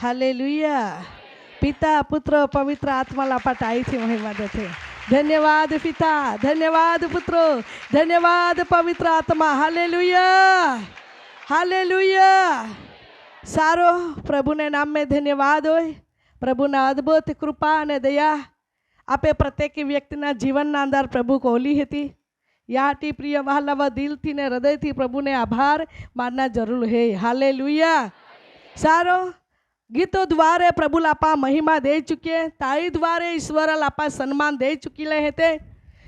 Hallelujah. पिता पुत्र पवित्र आत्माला पाठाई थी महिमा देते। धन्यवाद पिता, धन्यवाद पुत्र, धन्यवाद पवित्र आत्मा। Hallelujah, hallelujah. सारो प्रभुने नाम में धन्यवाद होय। प्रभुना अद्भुत कृपा અને દયા આપે પ્રત્યેક વ્યક્તિના જીવનના અંદર પ્રભુ કોલી હતી। યાટી પ્રિય વહાલાવા દિલથી ને હૃદયથી પ્રભુને આભાર માનના જરૂર હે। હાલેલુયા। સારો ગીતો દ્વારે પ્રભુ લાપા મહિમા દે ચૂકે, તાળી દ્વારે ઈશ્વર લાપા સન્માન દે ચૂકીલે હતે,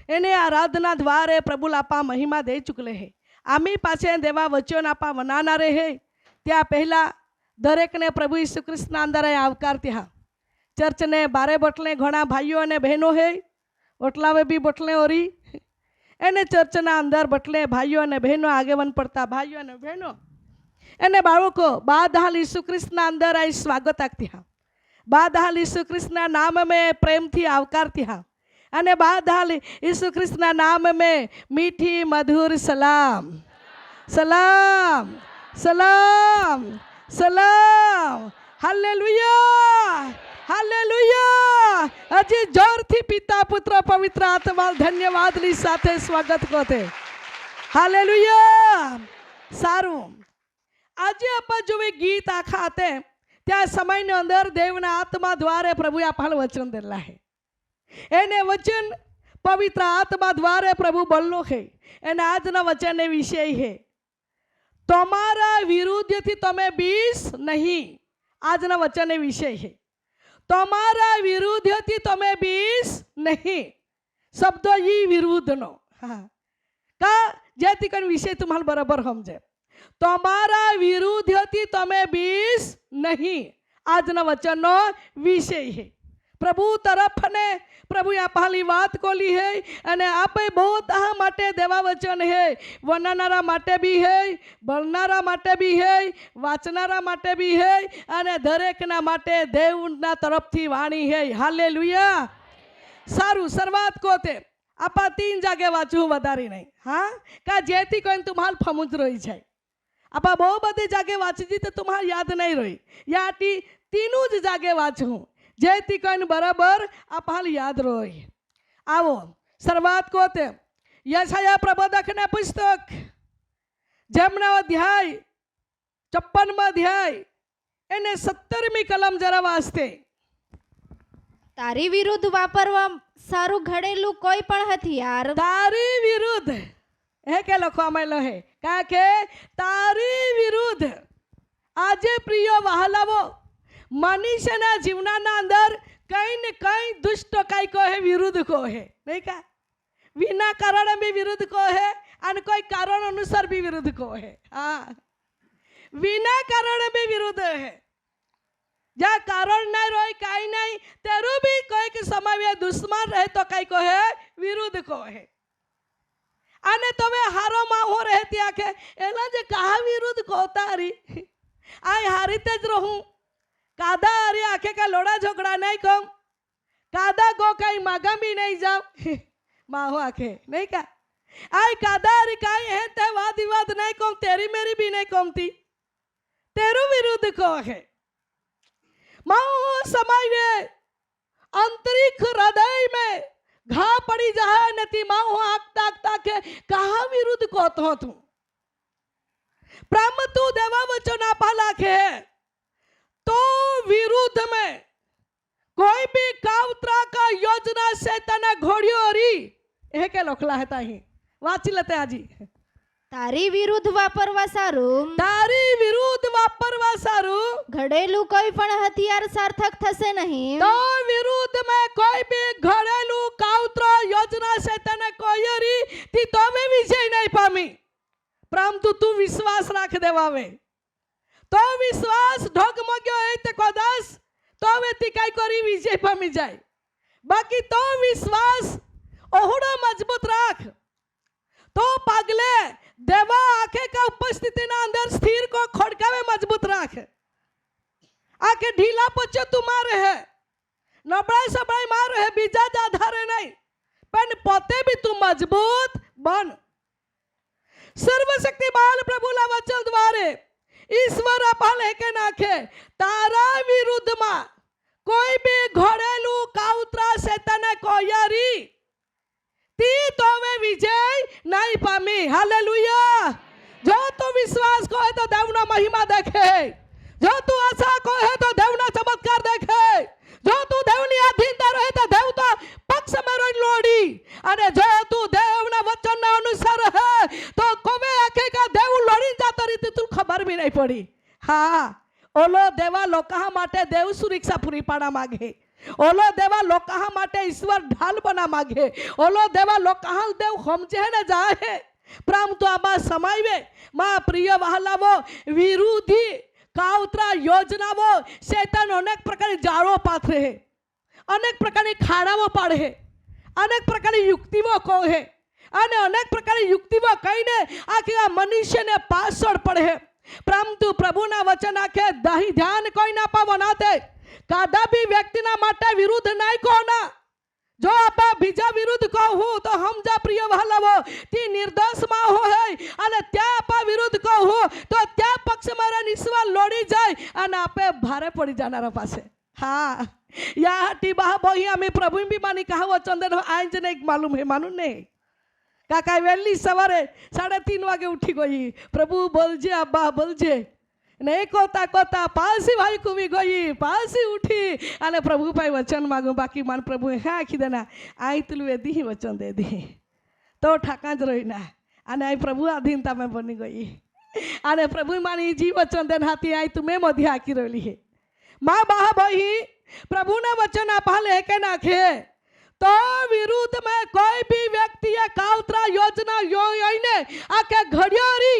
એને આરાધના દ્વારે પ્રભુ લાપા મહિમા દે ચૂકલે હે। આમી પાછે દેવા વચન આપા વનાનારે હે ત્યાં પહેલા દરેકને પ્રભુ ઈસુ ખ્રિસ્તના અંદર આવકારતી હા। चर्च ने बारे बोटले घना भाईओ ने बहनों है, ओटलावे भी बोटले ओरी एने चर्च ना अंदर बोटले भाईओ ने बहनों आगे वन पड़ता भाईओ ने बहनों एने बाळको बादहाल यीशु ख्रिस्त ना अंदर आई स्वागत आकती हा। बादहाल यीशु ख्रिस्त ना नाम में प्रेम थी आवकारती हा। अने बादहाल यीशु ख्रिस्त ना नाम में मीठी मधुर सलाम सलाम सलाम सलाम। Hallelujah, hallelujah. अजी जोर थी पिता पुत्र पवित्र आत्मा धन्यवाद ली साथे स्वागत करते। हालेलुया। सारू आज आप जो गीत आखा आते त्या समय ने अंदर देवना आत्मा द्वारे प्रभु आपने वचन दिला है। एने वचन पवित्र आत्मा द्वारे प्रभु बोलनो है। एने आज ना वचन ने विषय है तुम्हारा विरुद्ध थी तमे बीस नहीं। आज ना वचन ने विषय है तुम्हारा विरुद्ध थी तमे बीस नहीं। शब्द ये विरुद्ध नो हाँ का जाति कन विषय तुम्हारे बराबर समझे। तुम्हारा विरुद्ध थी तमे बीस नहीं। आज ना वचन नो विषय है। प्रभु तरफ ने प्रभु यहाँ पहली बात कोली है अने आपे बहुत आ माटे देवा वचन है। वनानारा माटे भी है, बोलनारा माटे भी है, वाचनारा माटे भी है अने दरेकना माटे देवना तरफथी वाणी है। हालेलुया। सारू शरूआत कोते आपा तीन जागे वाचू वधारी नहीं हाँ का जेथी कोई तुम्हार फमुज रही जाए। आपा बहु बधी जागे वाची जी तो तुम्हार याद नहीं रही या तीनों ज जागे वाचू जेती कन बराबर आपहाल याद रोय। आवो शरूआत कोते यशाया प्रबोधक ने पुस्तक जेमना अध्याय 56 अध्याय एने 17મી कलम जरा वास्ते। तारी विरुद्ध वापरवा सारू घड़ेलू कोई पण हथियार तारी विरुद्ध हे के लखवा में है का के तारी विरुद्ध आजे प्रिय वहालावो मनुष्यना जीवनाना अंदर कहीं न कहीं दुष्ट कई को है विरुद्ध को है नहीं का बिना कारण भी विरुद्ध को है और कोई कारण अनुसार भी विरुद्ध को है। हाँ बिना कारण भी विरुद्ध है जा कारण नहीं रोई कहीं नहीं तेरू भी कोई के समय दुश्मन रहे तो कई को है विरुद्ध को है। आने तो वे हारो माहो रहती आके एला जे कहा विरुद्ध को तारी आई हारी तेज रहूं कादा अरे आखे का लोड़ा झगड़ा नहीं कम कादा गो कहीं मागा भी नहीं जाओ माहो आखे नहीं का आई कादा अरे काई है ते वाद विवाद नहीं कम तेरी मेरी भी नहीं कमती तेरू विरुद्ध को है। माहो समय में अंतरिक्ष हृदय में घा पड़ी जाए नती माहो आकता आकता के कहा विरुद्ध को तो तू ब्रह्म तू देवा वचन आपा लाखे है तो विरुद्ध में कोई भी कावत्रा का योजना से तना घोड़ियों री यह के लोखला है ताही वाची लेते आजी। तारी विरुद्ध वापरवा सारू तारी विरुद्ध वापरवा सारू घड़ेलू कोई पण हथियार सार्थक थसे नहीं। तो विरुद्ध में कोई भी घड़ेलू कावत्रा योजना से तना कोई री ती तो में विजय नहीं पामी परंतु तू विश्वास रख देवावे तो विश्वास ढगमग्यो है ते कदाच तो व्यक्ति काय करी विजय पामी जाए। बाकी तो विश्वास ओहड़ो मजबूत राख तो पागले देवा आखे का उपस्थिति ना अंदर स्थिर को खड़कावे मजबूत राख आके ढीला पच्चो तुम्हारे है नबड़ाई सबड़ाई मार है बीजा आधारे नहीं पण पोते भी तू मजबूत बन। सर्वशक्ति बाल प्रभु ला वचन द्वारे ईश्वर आपा लेके नाखे तारा विरुद्ध કરી તી તોવે વિજય નહીં પામી. હાલેલુયા. જો તું વિશ્વાસ કહે તો દેવનો મહિમા દેખે, જો તું આશા કહે તો દેવના ચમત્કાર દેખે, જો તું દેવની આધીનતા રહે તો દેવ તો પક્ષમાં રહીને લોડી, અને જો તું દેવના વચનના અનુસાર રહે તો કોમે આખે કા દેવ લોડી જાતો રીતે તું ખબર બી નહીં પડી. હા, ઓલો દેવા લોકા માટે દેવ સુરક્ષા પૂરી પાડવા માંગે, ઓલો દેવા લોકા માટે ઈશ્વર ઢાલ બના માંગે, ઓલો દેવા લોકા દેવ સમજે ને જાહે, પરંતુ આમાં સમાયવે માં પ્રિય વહાલાવો વિરોધી કાવતરા યોજનાઓ શૈતાન અનેક પ્રકારની જાળો પાથરે, અનેક પ્રકારની ખાડાઓ પાડે, અનેક પ્રકારની યુક્તિઓ કહે, અને અનેક પ્રકારની યુક્તિઓ કહીને આખી આ મનુષ્યને પાછળ પડે. પરંતુ પ્રભુના વચન આખે દહીં ધ્યાન કોઈ ના પાવો ના દે, કાદા બી વ્યક્તિના માટે વિરુદ્ધ નહીં કોના. જો આપા બીજા વિરુદ્ધ કહું તો સમજા પ્રિય વહાલાવો તી નિર્દોષ માં હોય, અને ત્યાં આપા વિરુદ્ધ કહું તો ત્યાં પક્ષ મારા ઈશ્વર લોડી જાય અને આપે ભારે પડી જાનારા પાસે. हाँ या टीबा बोही हमें प्रभु भी मानी कहा वो चंदन आज नहीं मालूम है मालूम नहीं काका वेली सवारे 3:30 वागे उठी गई प्रभु बोलजे अब्बा बोलजे नहीं कोता कोता पासी भाई कुवी गई पासी उठी अने प्रभु भाई वचन मांगू बाकी मान प्रभु हाँ आखी देना आई तुल वेदी ही वचन दे दी तो ठाका ज रही ना अने आई प्रभु अधीनता में बनी गई अने प्रभु मानी जी वचन देन हाथी आई तुम्हें मध्य आकी रही है माँ बाहा बही प्रभु ने वचन आपा लेके नाखे तो विरुद्ध में कोई भी व्यक्ति या कावतरा योजना योने आके घड़ियोरी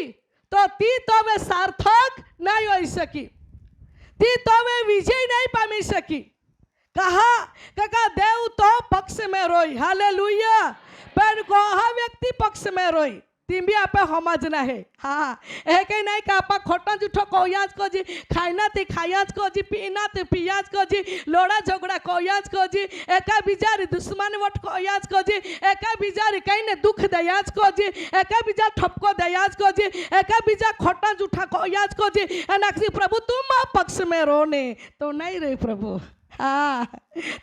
तो ती तो वे सार्थक नहीं हो सकी ती तो वे विजय नहीं पामी सकी कहा काका देव तो पक्ष में रोई हालेलुया पर को हा व्यक्ति पक्ष में रोई तीन भी आपे समझना है हाँ ए कहीं नहीं का आपा खोटा जूठो कोयाज को जी खाइना ते खायाज को जी पीना ते पियाज को जी लोड़ा झगड़ा कोयाज को जी एका बिजारी दुश्मन वट कोयाज को जी एका बिजारी कहीं ने दुख दयाज को जी एका बिजा ठपको दयाज को जी एका बिजा खोटा जूठा कोयाज को जी अनाक्षी प्रभु तुम पक्ष में रोने तो नहीं रही प्रभु हाँ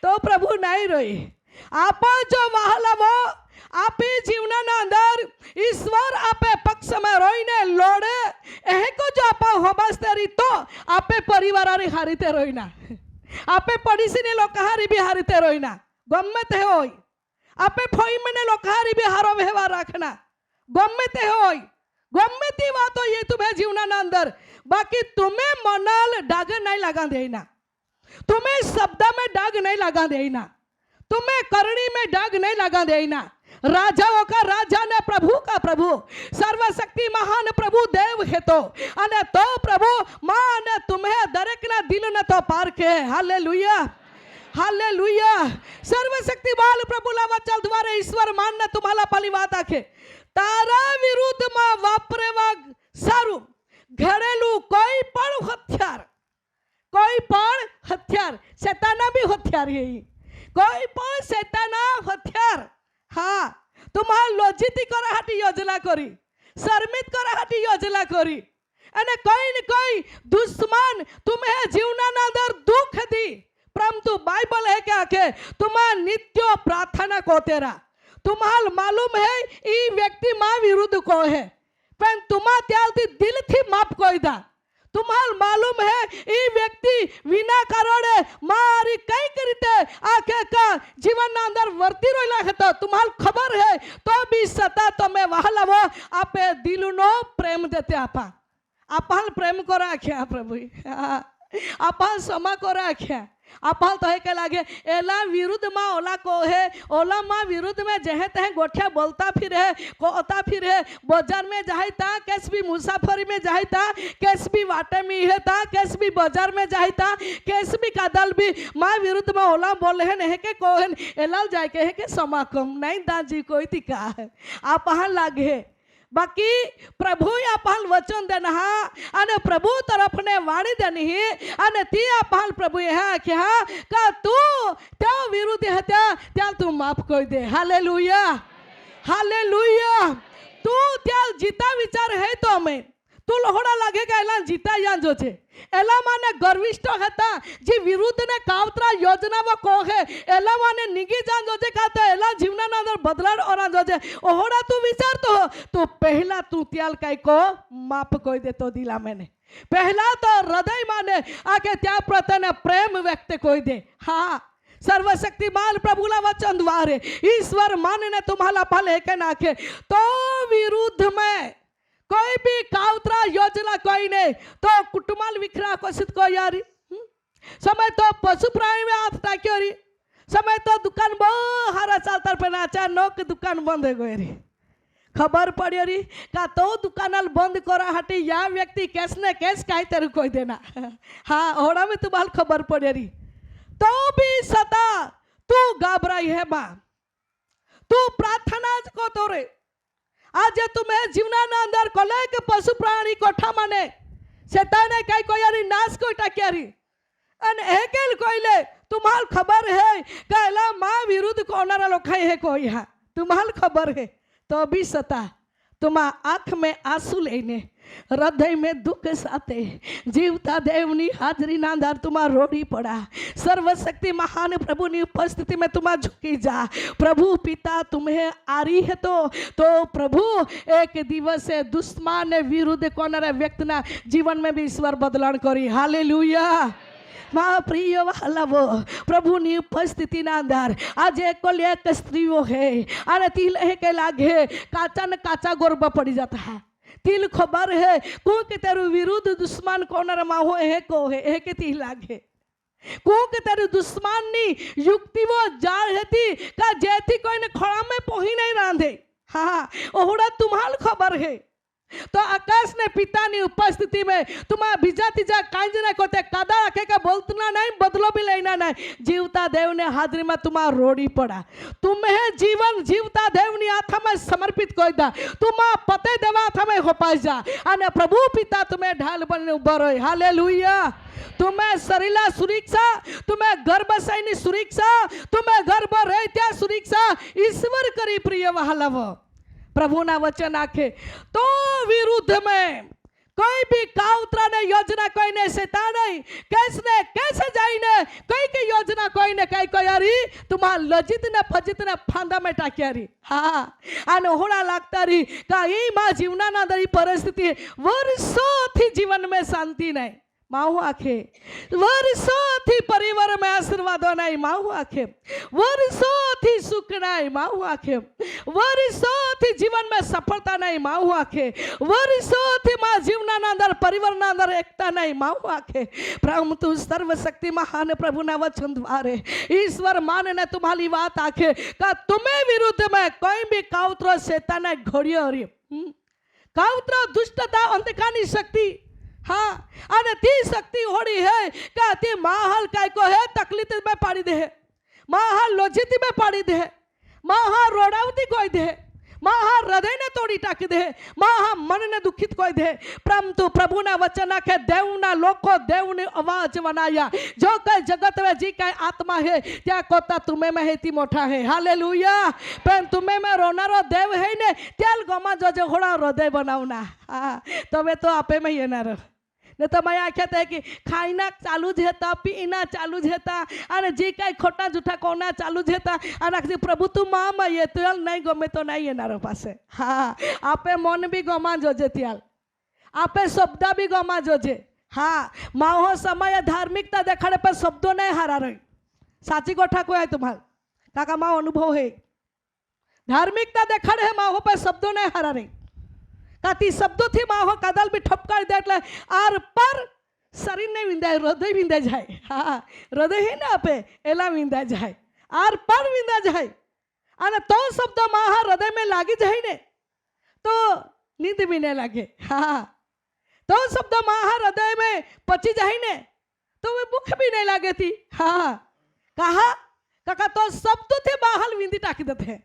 तो प्रभु नहीं रही आप जो वहाला वो आपे जीवना अंदर ईश्वर आपे पक्ष में रोईने लोड़े एह को जो आपा होबास्तेरी तो आपे परिवार रे हारीते रोईना आपे पड़ीसी ने लोग हारी भी हारीते रोईना गम्मे ते होई आपे फोई मने लोग हारी भी हारो व्यवहार रखना गम्मे ते होई गम्मे ती बात हो ये तुम्हें जीवना अंदर बाकी तुम्हें मनल डाग नहीं लगा देना तुम्हें शब्द में डाग नहीं लगा देना तुम्हें करनी में डाग नहीं लगा देना राजाओं का राजा ने प्रभु का प्रभु सर्वशक्ति महान प्रभु देव है तो अने तो प्रभु मां ने तुम्हें दरेक ना दिल ने तो पार के हालेलुया हालेलुया सर्वशक्ति बाल प्रभु ला वचन द्वारे ईश्वर मान ने तुम्हाला पली बात आखे तारा विरुद्ध में वापरेवा सारू घरेलू कोई पण हथियार शैताना भी हथियार है कोई पण शैताना हथियार हाँ तुम्हारा लज्जित कराहाटी योजना करी शर्मित कराहाटी योजना करी अने कोई न कोई दुश्मन तुम्हें जीवना अंदर दुख दी परंतु बाइबल है क्या के तुम्हारा नित्य प्रार्थना को तेरा तुम्हारा मालूम है ये व्यक्ति मां विरुद्ध को है पर तुम्हारा त्यालती दिल थी माफ कोई दा तुम्हारा मालूम है ये व्यक्ति विना कारण मारी कई करीते आके का जीवन अंदर वर्ती रोला है तो तुम्हारा खबर है तो भी सता तुम्हें वहां वो आपे दिल नो प्रेम देते आपा प्रेम को राख्या प्रभु आपा क्षमा को राख्या आपा तो है के लागे एला विरुद्ध माँ ओला को है ओला माँ विरुद्ध में जहे तहे गोठिया बोलता फिर है कोता फिर है बाजार में जाहिता कैस भी मुसाफरी में जाहिता कैस भी वाटे में है ता कैस भी बाजार में जाहिता कैस भी कादल भी माँ विरुद्ध में ओला बोले है नहीं के कोहन एलाल जाए के है के समाकम नहीं दाजी कोई तिका है आप लागे बाकी प्रभु आपहाल वचन देना अने प्रभु तरफ ने वाणी देनी अने ती आपहाल प्रभु यहाँ क्या का तू त्या विरुद्ध हत्या त्या तू माफ कर दे हालेलुया हालेलुया तू त्या जीता विचार है तो मैं તું લહોડા લાગે કે એલા જીતા યાંજો છે એલા માને ગર્વિષ્ઠ હતા જે વિરુદ્ધને કાવતરા યોજનામાં કોહે એલા માને નિગી જાંજો છે કાતા એલા જીવનાના અંદર બદલાડ ઓરાંજો છે ઓહોડા તું વિચારતો હો તો પહેલા તું ત્યાલ કઈ કો માફ કોઈ દેતો દિલા મેને પહેલા તો હૃદય માને આકે ત્યાં પ્રત્યેને પ્રેમ વ્યક્ત કોઈ દે હા सर्वशक्तिमान प्रभुला वचन द्वारे ईश्वर मानने तुम्हारा फल एक नाखे तो विरुद्ध में कोई भी कावतरा योजना कोई नहीं तो कुटुंबाल विखरा कोशिश को यारी समय तो पशु प्राणी में हाथ टाक्यो री समय तो दुकान बहारा चालता पे अचानक दुकान बंद हो गई री खबर पड़ी री का तो दुकान बंद करा हटी या व्यक्ति कैस ने कैस काई तेरे कोई देना हाँ होड़ा में तुम्हारा खबर पड़ी री तो भी सता तू घबराई है मां तू प्रार्थना को तो रे आज तुम्हें जीवना अंदर कोले के पशु प्राणी कोठा माने शैताने कई कोई नाश को टाक्यारी अन एकेल कोईले तुम्हाल खबर है कहला मां विरुद्ध कोनारा लोखाई है कोई हा तुम्हाल खबर है तो भी सता तुम आंख में आंसू लेने हृदय में दुख साथे जीवता देवनी हाजरी ना अंदर तुम्हारा रोड़ी पड़ा सर्वशक्ति महान प्रभु की उपस्थिति में तुम्हारा झुकी जा प्रभु पिता तुम्हें आ रही है तो प्रभु एक दिवस से दुश्मन विरुद्ध कोनारे व्यक्ति ना जीवन में भी ईश्वर बदलाव करी हालेलुया माँ प्रिय वालावो प्रभुनी उपस्थिति ना अंदर आज एक स्त्रीओ है अरे तिल के लागे काचा न काचा गोरबा पड़ी जाता है तिल खबर है को के तेरू विरुद्ध दुश्मन कोनर माहो है को है के तिल लागे को के तेरू दुश्मन नी युक्ति वो जाल हेती का जेती कोई ने खड़ा में पोही नहीं रांधे हाँ ओहड़ा तुम्हाल खबर है तो आकाश ने पिता की उपस्थिति में तुम्हारा बीजा तीजा कांजना कोते कादा रखे का बोलतना नहीं बदलो भी लेना नहीं जीवता देव ने हाजरी में तुम्हारा रोड़ी पड़ा तुम्हें जीवन जीवता देव ने हाथ में समर्पित कर दा तुम्हारा पते देवा हाथ में होपाई जा अने प्रभु पिता तुम्हें ढाल बनने उभर रहे हालेलुया तुम्हें शरीला सुरक्षा तुम्हें गर्भाशयनी सुरक्षा तुम्हें गर्भ रहे त्या सुरक्षा ईश्वर करी प्रिय वहालव प्रभु ना वचन आखे तो विरुद्ध में कोई भी कावतरा ने योजना कोई ने सेता नहीं कैसे जाइने कोई की योजना कोई ने कई कोई यारी तुम्हारा लजित ने फजित ने फांदा में टाक्यारी हाँ आने होड़ा लागता रही का ये माँ जीवना ना दरी परिस्थिति वर्षों थी जीवन में शांति नहीं माहू आखे वर्षों थी परिवार में आशीर्वादों नहीं माहू आखे वर्षों थी सुख नहीं माहू आखे वर्षों थी जीवन में सफलता नहीं माहू आखे वर्षों थी माँ जीवना ना अंदर परिवार ना अंदर एकता नहीं माहू आखे प्रभु तू सर्वशक्ति महान प्रभु ना वचन द्वारे ईश्वर मान ने तुम्हारी बात आखे का तुम्हें विरुद्ध में कोई भी कावतरो शैतान घोड़ियो री कावतरो दुष्टता अंधकार शक्ति हाँ अने ती शक्ति होड़ी है का ती माहल काय को है तकलीफ में पाड़ी दे माहल लोजिती में पाड़ी दे माहा रोडावती कोई दे माहा हृदय ने तोड़ी टाकी दे माहा मन ने दुखित कोई दे परंतु प्रभु ना वचन आखे देव ना लोको देव ने आवाज बनाया जो कई जगत में जी कई आत्मा है त्या कोता तुम्हें में हेती मोठा है हालेलुया पर तुम्हें में रोनारो देव है ने त्याल गमा जो जो होड़ा हृदय बनावना हाँ तबे तो आपे में ये ना रह ने तो मैं आख्या था कि खाईना चालू ज हेता पीना चालू ज हेता अने जे काई खोटा जूठा कोना चालू ज हेता अने प्रभु तू माम ये त्याल नहीं गमे तो नहीं येनारो पासे हाँ आपे मन भी गमा जोजे त्याल आपे शब्द भी गमा जोजे हाँ माहो समय धार्मिकता देखाड़े पर शब्दों नहीं हारा रही साची गोठा को है तुम्हार काका माँ अनुभव है धार्मिकता देखाड़े है माहो पर शब्दों नहीं हारा रही काती शब्दों थी माहो कदल भी ठपकार दे એટલે આર પર શરીર ને વિંધાય હૃદય વિંધાય જાય હા હૃદય હે ને આપે એલા વિંધાય જાય આર પર વિંધા જાય અને તો શબ્દ માહા હૃદય में લાગી જાય ને તો નીંદ भी नहीं लागे हाँ तो शब्द माहा हृदय में पची जाए ने तो वे भूख भी नहीं लागे थी हाँ कहा काका तो शब्द थे बाहर विंदी टाकी देते हैं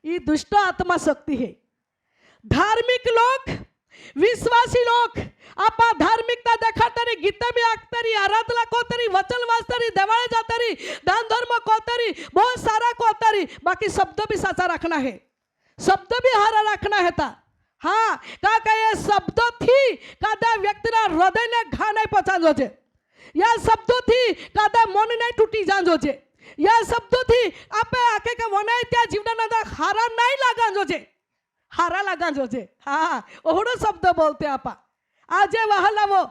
ये दुष्ट आत्मा शक्ति है धार्मिक लोग विश्वासी लोग आपा धार्मिकता देखातरी गीत भी आखतरी आराधना कोतरी वचन वाचतरी देवाळे जातरी दान धर्म कोतरी बहुत सारा कोतरी बाकी शब्द भी साचा रखना है शब्द भी हारा रखना है था હા, કારણ કે એ શબ્દોથી કદા વ્યક્તિના હૃદયને ઘા નહીં પહોંચાડો છે. યા શબ્દોથી કદા મન નહીં તૂટી જાજો છે. યા શબ્દોથી આપણે આખે કે વનાય ત્યાં જીવનના અંદર હારા નહીં લાગાજો છે. હારા લાગાજો છે. હા, ઓહડો શબ્દ બોલતે આપા. આજે વહાલાવો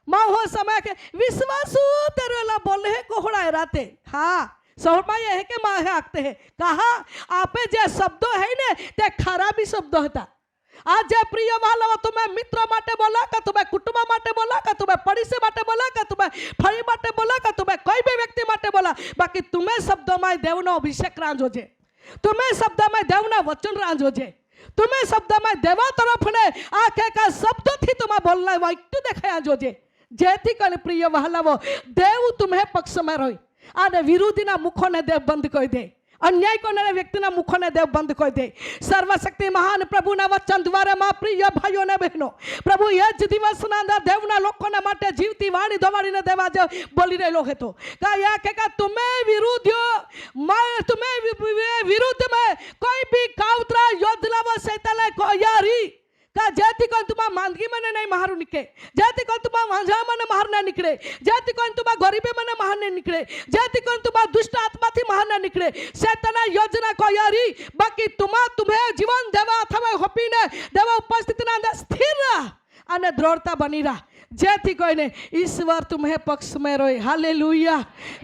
माँ हो समय के विश्वासू तेरे बोले है कोहड़ा राते. हाँ, समझ है कि माँ है आखते हैं कहा आपे जे शब्दों है ने ते खराबी शब्दों होता. आज जे प्रिय वाला तुम्हें मित्र माटे बोला का, तुम्हें कुटुंब माटे बोला का, तुम्हें पड़ोसी माटे बोला का, तुम्हें फरी माटे बोला का, तुम्हें कोई भी व्यक्ति माटे बोला, बाकी तुम्हें शब्दों में देवनो अभिषेक रांझो छे. तुम्हें शब्दों में देवना वचन रांझो छे. तुम्हें शब्दों में देवा तरफ ने आखे का शब्दों थी तुम्हें बोलना वाक्य देखाया जो छे. જેથી કરીને પ્રિય વહાલાવો દેવ तुम्हें પક્ષમાં રહી અને વિરોધીના મુખોને દેવ બંધ કરી દે. અન્યાય કરનારા વ્યક્તિના મુખોને દેવ બંધ કરી દે. સર્વશક્તિ મહાન પ્રભુના વચન દ્વારા માં પ્રિય ભાઈઓ અને બહેનો, પ્રભુ એ જ દિવસના અંદર દેવના લોકોના માટે જીવતી વાણી દોવાડીને દેવા જે બોલી રહેલો હતો. કયા કે તમે વિરુદ્ધ में कोई भी कावतरा योद्धलावा सैताला कोयारी का जाति को तुम्हारा मांदगी में नहीं मारू निकले, जाति को तुम्हारा वांझा में मार ना निकले, जाति को तुम्हारा गरीबी में मार नहीं निकले, जाति को तुम्हारा दुष्ट आत्मा थी मार ना निकले. सैताना योजना को यारी बाकी तुम्हें जीवन देवा अथवा होपी ने देवा उपस्थिति ना अंदर स्थिर रहा અને દ્રઢતા બની रहा. જેથી કોઈને ઈશ્વર तुम्हें પક્ષ में રોય. હાલેલુયા.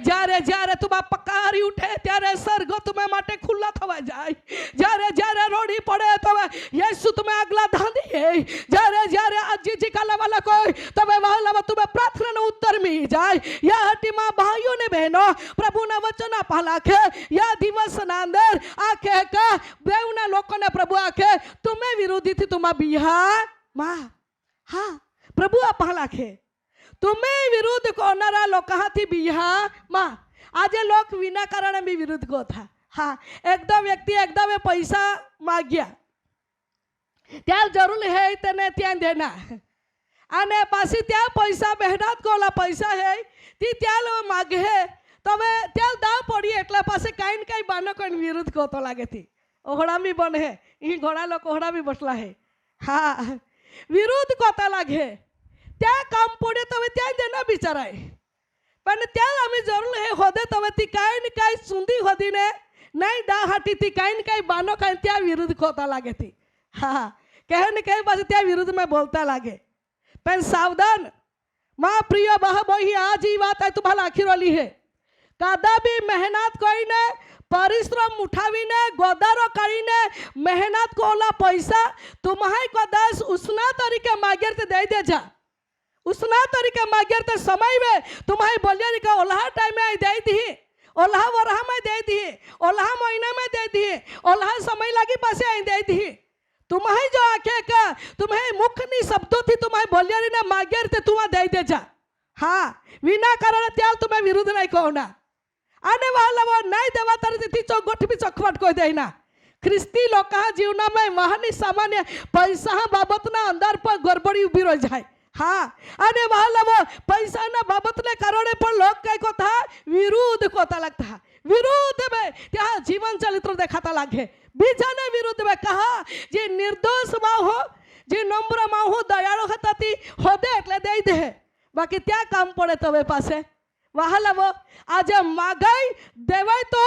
જ્યારે જ્યારે તુમા પકારી ઉઠે ત્યારે સ્વર્ગ तुम्हें માટે ખુલ્લા થવા જાય. જ્યારે જ્યારે રોડી પડે તમે યેસુ तुम्हें આગલા ધાંધી હે. જ્યારે જ્યારે અજીજી કાલાવાલા કોઈ તમે વહાલામાં तुम्हें પ્રાર્થનાનો ઉત્તર મી જાય. યા હટીમાં ભાઈઓ ને બહેનો પ્રભુના વચન આપા લાખે યા દિવસના અંદર આખે કા દેવના લોકોને પ્રભુ આખે तुम्हें વિરોધીથી તુમા બિહાર માં. हाँ, प्रभु आप लाखे तुम्हें विरुद्ध कोनारा लोकाहाथी बिहा माँ. आज लोग विना कारण भी विरुद्ध को था. हाँ, एकदम व्यक्ति एकदम पैसा मांग्या त्यार जरूर है तने त्यान देना आने पासी त्या पैसा मेहनत कोला पैसा है ती त्याल मागे है तबे त्याल दाव पड़ी एटला पासे काई न काई बानो कोई विरुद्ध को तो लागे थी. ओहड़ा भी बन है ई घोड़ा लोग ओहड़ा भी बसला है. हाँ, विरुद्ध कोता लागे त्या काम पड़े तब त्या देना बिचाराय पण त्या आम्ही जरूर हे होदे तब ती काय न काय सुंदी होदी ने नाही दा हाटी ती काय न काय बानो काय त्या विरुद्ध कोता लागे थी. हाँ, कहे न कहे बस त्या विरुद्ध में बोलता लागे. पण सावधान माँ प्रिय बह बही आज ही बात है तुम्हारा आखिर वाली है. कदा भी मेहनत कोई ने परिश्रम उठावीने गोदारो काढ़ीने मेहनत को ओला पैसा तुम्हारे कदाच उसना तरीके मागेर ते दे दे जा. उसना तरीके मागेर ते समय में तुम्हारे बोलिया का ओल्हा टाइम में दे दी, ओल्हा वरहा में दे दी, ओल्हा महीने में दे दी, ओल्हा समय लगी पासे आई दे दी. तुम्हारे जो आखे का तुम्हें मुखनी शब्दों थी तुम्हारे बोलिया ने मागेर ते तुम्हें दे दे जा. हाँ, विना कारण त्याल तुम्हें विरुद्ध नहीं कहना आने वाला वो नहीं देवा तरह थी गोठ भी चौखवट को देना. ख्रिस्ती लोग जीवना में वाहनी सामान्य पैसा बाबतना अंदर पर गड़बड़ी उभी रह जाए. हाँ, आने वाला वो पैसा ना बाबत ने कारण पर लोग कई को था विरुद्ध कोता लगता है. विरुद्ध में त्या जीवन चरित्र देखाता लागे. बीजा ने विरुद्ध में कहा जे निर्दोष माँ हो, जे नम्र माँ हो, दयाळु होता थी होदे એટલે દઈ દે. बाकी त्या काम पड़े तवे पासे वहालावो आज मागाई देवाय तो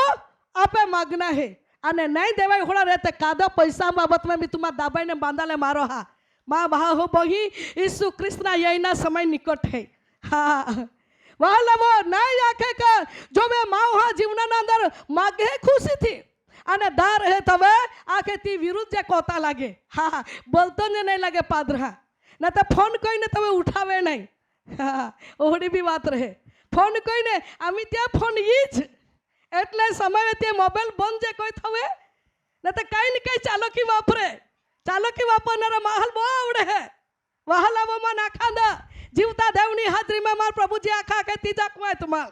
आपे मागना है अने नहीं देवाय होड़ा रहते कादा पैसा बाबत में भी तुम्हारा दाबाई ने बांधा ले मारो. हाँ, माँ बहा हो बही यीशु कृष्ण यही ना समय निकट है. हाँ, वहालावो नहीं आखे का जो वे माँ हाँ जीवना अंदर मागे खुशी थी अने दार है तवे आखे ती विरुद्ध जे कोता लागे. हाँ, बोलतो ने नहीं लगे पादर. हाँ, ना तो फोन कोई ने तवे उठावे नहीं. हाँ, ओहड़ी भी बात रहे फोन कोई ने आमी त्या फोन ईज एटले समय ते मोबाइल बंद जे कोई थवे न तो काई न काई चालकी वापरे. चालकी वापरनारा माहल बो आवड़े है. वहालावो में नाखांदा जीवता देवनी हाजरी में मार प्रभु जी आखा के तीजा कुमाय तुम्हार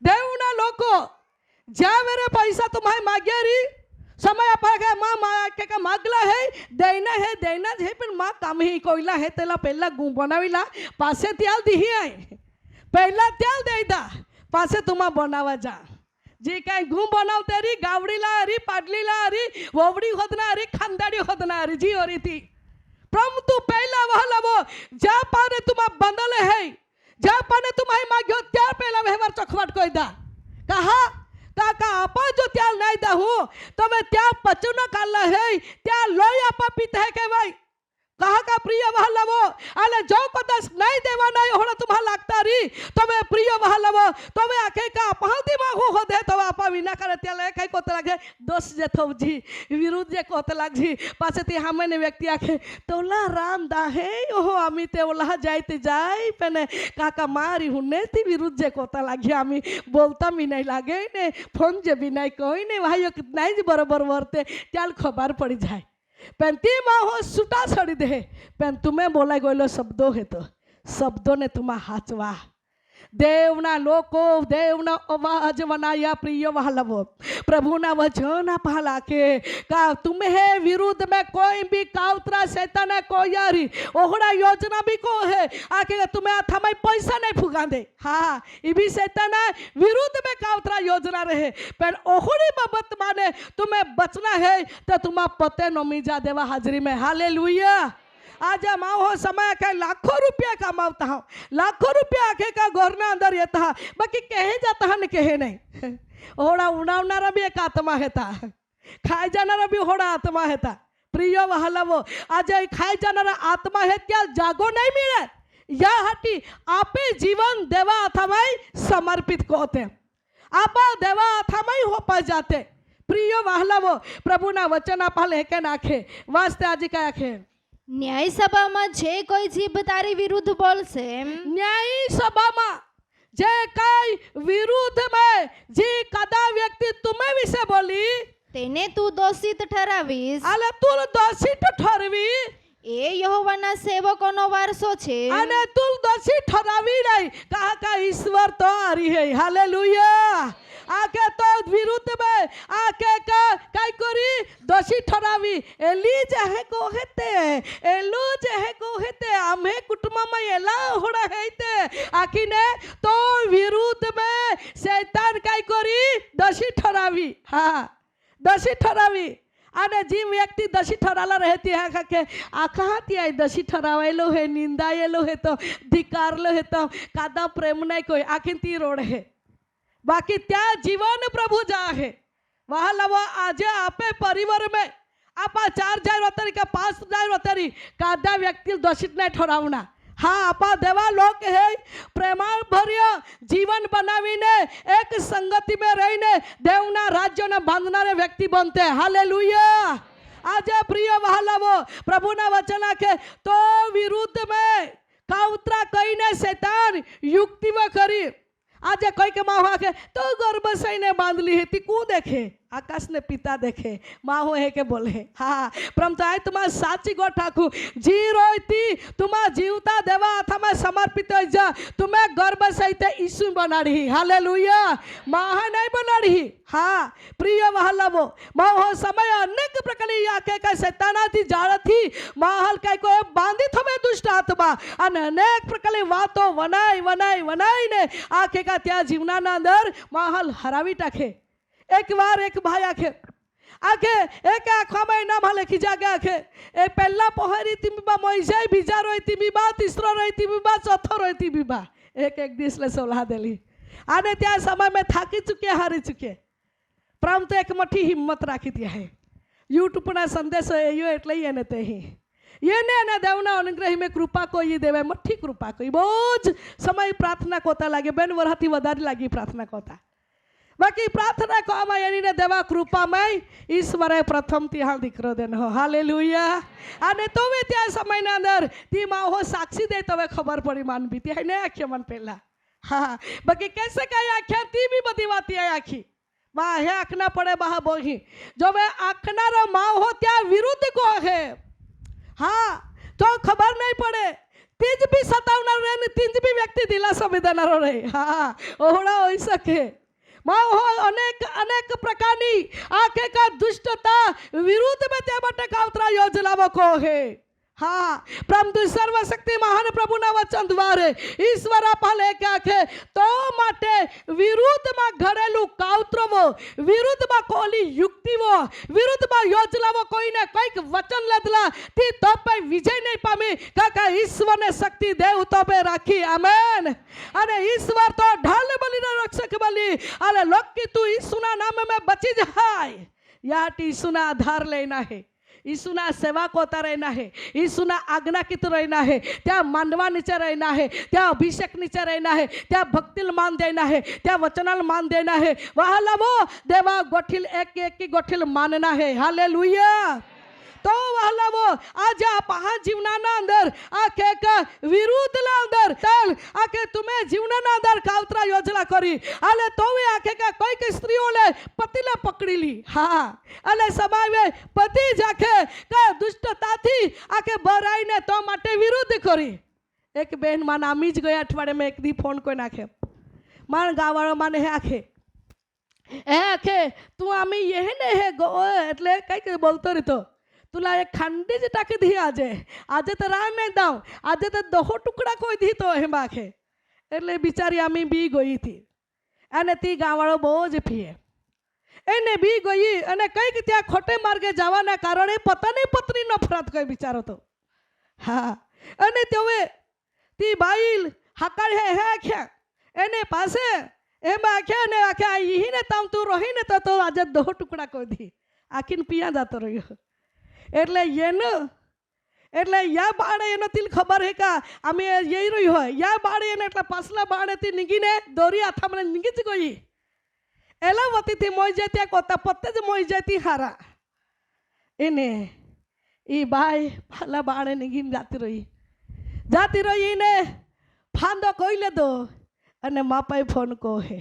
देवना लोको जा मेरे पैसा तुम्हारे मागेरी समय अपा माँ माँ के मागला है देना है पर माँ काम ही कोईला है तेला पहला गु बनावीला पासे त्याल दी आई पहला त्याल देदा पासे तुम्हा बनावा जा. जी काय घूम बनावते गावडीला अरी पाडलीला अरी वोवड़ी होदना अरी खानदाड़ी होदना अरी जी हो रही थी। परंतु पहला वह लवो जा पाने तुम बंदल है जा पाने तुम्हारी मांग्यो त्यार पहला व्यवहार चखवट कोई दा कहा काका आपा जो त्या नहीं दा हूँ तो मैं त्या पचुन काला है त्या लोई आपा पीते है के भाई कहा का प्रिय वह लवो अले जो कदस नहीं देवा नहीं होना तुम्हारा लगता रही तो मैं प्रिय वह लवो तो मैं आके का पहलती मांगो हो दे तो आपा विना करे त्या ले कई कोते लगे दोष जे थो जी विरुद्ध जे कोते लग जी पासे ती हमने व्यक्ति आके तोला राम दा है ओहो आमी ते ओला जाईते जाई पने काका मारी हुने ती विरुद्ध जे कोते लगी आमी बोलता मी नहीं लागे ने फोन जे भी नहीं कोई नहीं भाइयों कितना ही बरोबर वर्ते त्याल खबर पड़ी जाए पेन ती माँ हो सुटा छड़ी दे पेन तुम्हें बोला गोलो शब्दों है तो शब्दों ने तुम्हें हाचवा देवना लोको देवना आवाज बनाया प्रिय वहलवो प्रभु ना वचन पहला के का तुम्हें विरुद्ध में कोई भी काउतरा शैतान है कोई यारी ओहड़ा योजना भी को है आके तुम्हें थमाई पैसा नहीं फुगा दे हाँ ये भी शैतान है विरुद्ध में काउतरा योजना रहे पर ओहड़ी बाबत माने तुम्हें बचना है तो तुम्हारा पते नमी जा देवा हाजरी में हालेलुया आज माँ हो समय के लाखों रुपया कमाता हूँ लाखों रुपया आके का घरना अंदर येता है बाकी कहे जाता है न कहे नहीं होड़ा उड़ावनारा भी एक आत्मा है था खाए जानारा भी होड़ा आत्मा है था प्रिय वहला वो आज खाए जानारा आत्मा है क्या जागो नहीं मिले या हटी आपे जीवन देवा अथामाई समर्पित को होते आप देवा अथामाई हो पा जाते प्रिय वहला वो प्रभु ना वचन आप लेके नाखे वास्ते आज क्या आखे न्याय सभा में जे कोई जीभ तारी विरुद्ध बोल से न्याय सभा में जे कई विरुद्ध में जे कदा व्यक्ति तुम्हें विषय बोली तेने तू दोषित ठहरावीस अले तू दोषित ठहरवी ए यहोवाना सेवकोनो वारसो छे अने तू दोषित ठहरावी नहीं कहा का ईश्वर तो आरी है हालेलुया आके तो विरुद्ध में आके का काय करी दोषी ठहरावी एली जहे को हेते एलू जहे को हेते आमे कुटुंब में एला होड़ा हेते आकिने तो विरुद्ध में शैतान काय करी दोषी ठहरावी हाँ दोषी ठहरावी आने जी व्यक्ति दोषी ठहराला रहती है काके आकाहाती है दोषी ठहरावेलो है निंदायेलो है तो धिकारलो है तो कादा प्रेम नहीं कोई आखिन ती रोड है बाकी त्या जीवन प्रभु जा है वहाँ लवा आज आपे परिवार में आपा 4 जाय रोतरी का 5 जाय रोतरी कादा व्यक्ति दोषित नहीं ठहरावना हाँ आपा देवा लोग है प्रेमाळ भर्य जीवन बनावीने एक संगति में रहीने देवना राज्य ने बांधनारे व्यक्ति बनते हालेलुया आज प्रिय वहालावो प्रभु ना वचन के तो विरुद्ध में काउतरा कई ने शैतान युक्ति में करी आज कोई के माँ के तो गर्भ सही ने बांध ली है ती को देखे आकाश ने पिता देखे माँ हो है के बोले हाँ परंतु आए तुम्हारा साची गो ठाकू जी रोती तुम्हारा जीवता देवा था मैं समर्पित हो जा तुम्हें गर्भ सहित यीशु बना रही हालेलुया माँ नहीं बना रही हाँ प्रिय वहला वो माँ हो समय अनेक प्रकार आके का शैताना थी जाड़ थी माहल का को बांधित हमें दुष्ट आत्मा अनेक प्रकार वातो वनाई वनाई वनाई ने आके का त्या जीवना अंदर माहल हरावी टाके एक बार एक भाई आखे आखे एक आखा में नाम हले खिजा के आखे ए पहला पोहरी तिमीबा मोइजाई बिजा रोई तिमीबा तीसरा रोई तिमीबा चौथा रोई तिमीबा एक एक दिस ले सोला देली आने त्या समय में थाकी चुके हारी चुके परंतु एक मठी हिम्मत राखी दिया है यूट्यूब ना संदेश यो એટલે એને તે એને અને દેવના અનુગ્રહ में कृपा कोई देवे मठी कृपा कोई बोझ समय प्रार्थना कोता लागे बेन वरहाती વધારે लागी प्रार्थना कोता बाकी प्रार्थना को आमायनी ने देवा कृपा में ईश्वरे प्रथम तिहां दीकरो देन हो हालेलुया आने तो वे त्या समय ना अंदर ती माँ हो साक्षी दे तो वे खबर पड़ी मान बीती है ने आख्या मन पहला हाँ बाकी कैसे कई आख्या ती भी बदी बाती है आखी माँ है आखना पड़े बहा बोही जो वे आखना रो माँ हो त्या विरुद्ध को है हाँ तो खबर नहीं पड़े तीज भी सतावना रहे तीज भी व्यक्ति दिला संविधान रहे हाँ ओहड़ा हो सके माँ हो अनेक अनेक प्रकारनी आखे का दुष्टता विरुद्ध में त्या बटे काउतरा योजना को है હા, પરંતુ સર્વશક્તિ મહાન પ્રભુના વચન દ્વારે ઈશ્વર આપા કે આખે તો માટે વિરુદ્ધમાં ઘડેલું કાવતરો, વિરુદ્ધમાં કોલી યુક્તિઓ, વિરુદ્ધમાં યોજનાઓ કોઈને કંઈક વચન લદલા થી તો પણ વિજય નહીં પામી, કાકા ઈશ્વરને શક્તિ દેવ તો બે રાખી. આમેન. અને ઈશ્વર તો ઢાલ બલીને રક્ષક બલી અને લોક की तू ઈસુના નામે में बची जाए. याट ईसुना आधार लेना है, ईसुना सेवा को रहना है, ईसुना आज्ञाकित रहना है, त्या मांडवा नीचे रहना है, त्या अभिषेक नीचे रहना है, त्या भक्तिल मान देना है, त्या वचनाल मान देना है. वहाँ लावो देवा गोठिल एक एक की गोठिल मानना है. हालेलुया. तो वहाँ लावो आज आप जीवना अंदर आखे का विरुद्ध अंदर तल आखे तुम्हें जीवना अंदर कावतरा योजना करी अले तो वे आखे का कोई के स्त्रीओ ले पति ने पकड़ी ली. हाँ, अले समावे पति जाके का दुष्टता थी आखे बराई ने तो माटे विरुद्ध करी. एक बहन मान आमी ज गया अठवाड़े में एक दी फोन कोई नाखे मान गावाळो माने हे आखे ए आखे तू आमी ये ने हे गो એટલે કઈ કઈ બોલતો રીતો तुला एक खांडी जी टाकी दी आजे आजे तो राह नहीं दाऊ आजे तो दहो टुकड़ा कोई दी तो हे बाखे એટલે બિચારી આમી બી ગઈ હતી અને તી ગાવાળો બહુ જ પીએ એને બી ગઈ અને કઈક ત્યાં ખોટે માર્ગે જવાના કારણે પોતાની પત્ની નફરત કોઈ બિચારો તો. હા, અને તેવે તી બાઈલ હાકાળ હે હે આખ્યા એને પાસે એમ આખ્યા ને આખ્યા ઈહીને તામ તું રહીને તો આજે દહો ટુકડા કોઈ દી આખીને પિયા જતો રહ્યો. એટલે એનું એટલે યા બાળે એનો તિલ ખબર હે કા અમે જઈ રહી હોય યા બાળે એને એટલે પાછલા બાળેથી નીકળીને દોરી હાથામાં નીકળી જ ગઈ એલા વતીથી મોઈ જાય ત્યાં કોતા પોતે જ મોઈ જતી હારા એને એ બાય પાલા બાળે નીકળીને જાતી રહી એને ફાંદો કોઈ લેદો અને માપાએ ફોન કહે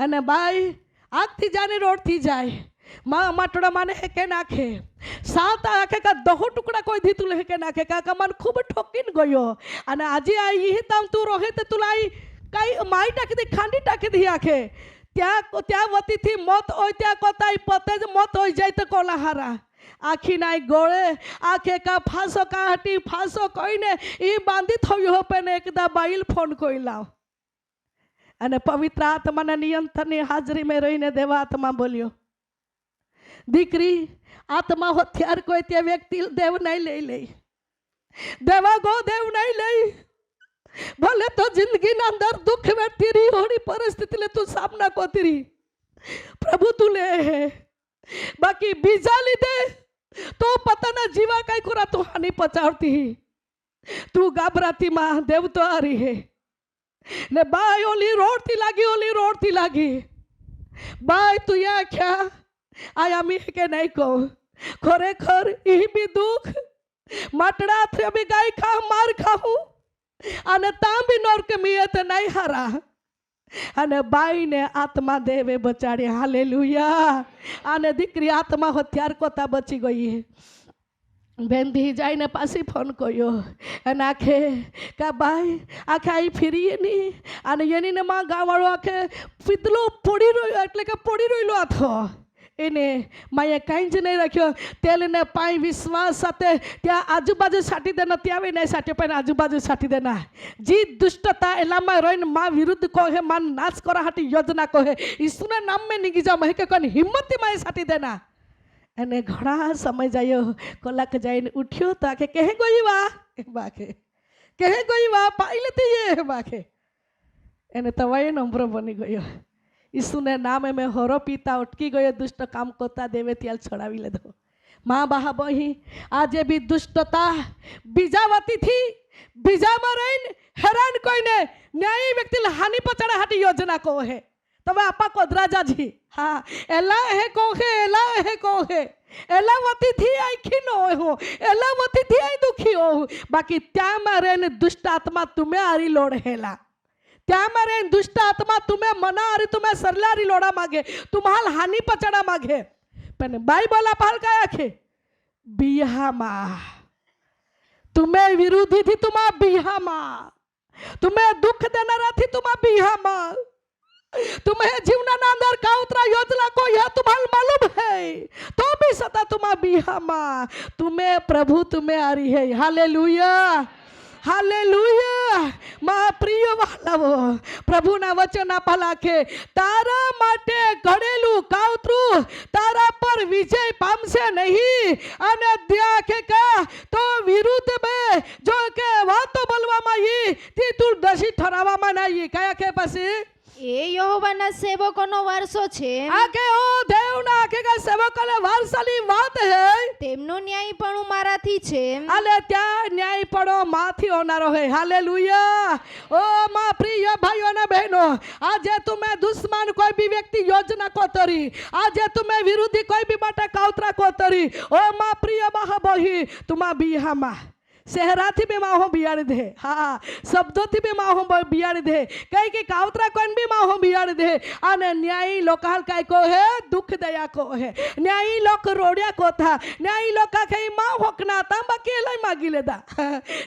અને બાય આગથી જાને રોડથી જાય माँ माटोड़ा माने है के नाखे सात आखे का दहो टुकड़ा कोई दी तुले है के नाखे का मन खूब ठोकिन गयो अने आजी आई यही ताम तू रोहे ते तुलाई काई माई टाकी दी खांडी टाकी दी आखे त्या वती थी मौत होय त्या कोताई पते ज मौत होय जाय ते कोला हारा आखी नाई गोळे आखे का फांसो का हटी फांसो कोई ने ई बांधी थयो हो पे ने एकदा बाइल फोन कोई लाव अने पवित्र आत्मा ना नियंत्रण ની હાજરી में रहीने देवा आत्मा बोलियो दीकरी आत्मा हथियार कोई त्या व्यक्ति देव नहीं ले ले देवा गो देव नहीं ले भले तो जिंदगी ना अंदर दुख में तेरी होनी परिस्थिति ले तू सामना को तेरी प्रभु तू ले है बाकी बीजा ली दे तो पता ना जीवा कई कुरा तू हानि पचावती तू घबराती माँ देव तो आ रही है ने बाय ओली रोडती लागी बाय तू या क्या आया मी के नहीं को खरेखर ई भी दुख माटड़ा थे भी गाय खा मार खाऊ अने तां भी नरक मियत नहीं हारा अने बाई ने आत्मा देवे बचाड़ी. हालेलुया. अने दीकरी आत्मा हथियार कोता बची गई है. बेन दी जाए ने पासी फोन कयो अने आखे का बाई आखे आई फिरी नहीं अने येनी ने मां गावाळो आखे पितलो पड़ी रोयो એટલે કે પડી રોયલો હતો એને માએ કાંઈ જ નહીં રાખ્યો તેલને પાઈ વિશ્વાસ સાથે ત્યાં આજુબાજુ સાટી દેના ત્યાં બી નહીં સાટી પણ આજુબાજુ સાટી દેના जी दुष्टता एलामा रहीने माँ विरुद्ध कहे माँ नाश करा हाटी योजना कहे ईसुना नाम में निगी जा महे के कन हिम्मत माए साटी देना अने घणा समय जायो कलाक जाईने उठ्यो तो आके कहे गई वा बाके कहे गई वा पाई लेती ये बाके एने तवाए नंबर बनी गयो ईसुने नाम में होरो पीता अटकी गयो दुष्ट काम करता देवे त्याल छड़ावी ले दो. माँ बहा बही आज भी दुष्टता बीजावती थी बीजा में रहीने हैरान कोई ने न्यायी व्यक्ति हानि पचाड़ा हाटी योजना को है तब आपा कोदराजा जी हाँ एला है कोहे एला वती थी आई खीनो हो एला वती थी आई दुखी हो बाकी त्या में रहीने दुष्ट आत्मा तुम्हें आरी लोड हेला त्या मारे दुष्ट आत्मा तुम्हें मना आरी तुम्हें सरलारी लोड़ा मागे तुम्हाल हानि पचड़ा मागे पण बाइबल पाल का आखे बिहा माँ तुम्हें विरोधी थी तुम्हारा बिहा माँ तुम्हें दुख देना थी तुम्हारा बिहा माँ तुम्हें जीवना अंदर काउतरा योजना को यह तुम्हारा मालूम है तो भी बी सता तुम्हा बिहामा तुम्हें प्रभु तुम्हें आरी है हालेलुया હાલેલુયા મારા પ્રિય વાલાઓ પ્રભુના વચન આપેલા કે તારા માટે ઘડેલું કાવતરું તારા પર વિજય પામશે નહીં અને ત્યાં કે તો વિરુદ્ધ મેં જો કે વાતો બોલવામાં આવી તે તું દોષી ઠરાવવામાં નહીં કયા કે પછી એ યહોવાના સેવકોનો વારસો છે આ કે ઓ દેવના કે સેવકોને વારસાની વાત હે તેમનું ન્યાયપણું મારાથી છે આલે ત્યાં ન્યાયપણો માથી હોનારો હે હાલેલુયા ઓ માં પ્રિય ભાઈઓ ને બહેનો આજે तुम्हें दुश्मन कोई भी व्यक्ति योजना को तरी आज तुम्हें विरोधी कोई भी बाटे काउतरा को तरी ओ मां प्रिय बहा बही तुम्हा बिहामा शहराથી બી માહો બિયાડી દે હા શબ્દોથી બી માહો બિયાડી દે કઈ કે કાવતરા કોણ બી માહો બિયાડી દે અને ન્યાયી લોકાલ કાય કો હે દુઃખ દયા को है न्यायी लोक रोड़िया को था न्यायी लोका कई माँ होकना था बकेला ही मांगी लेदा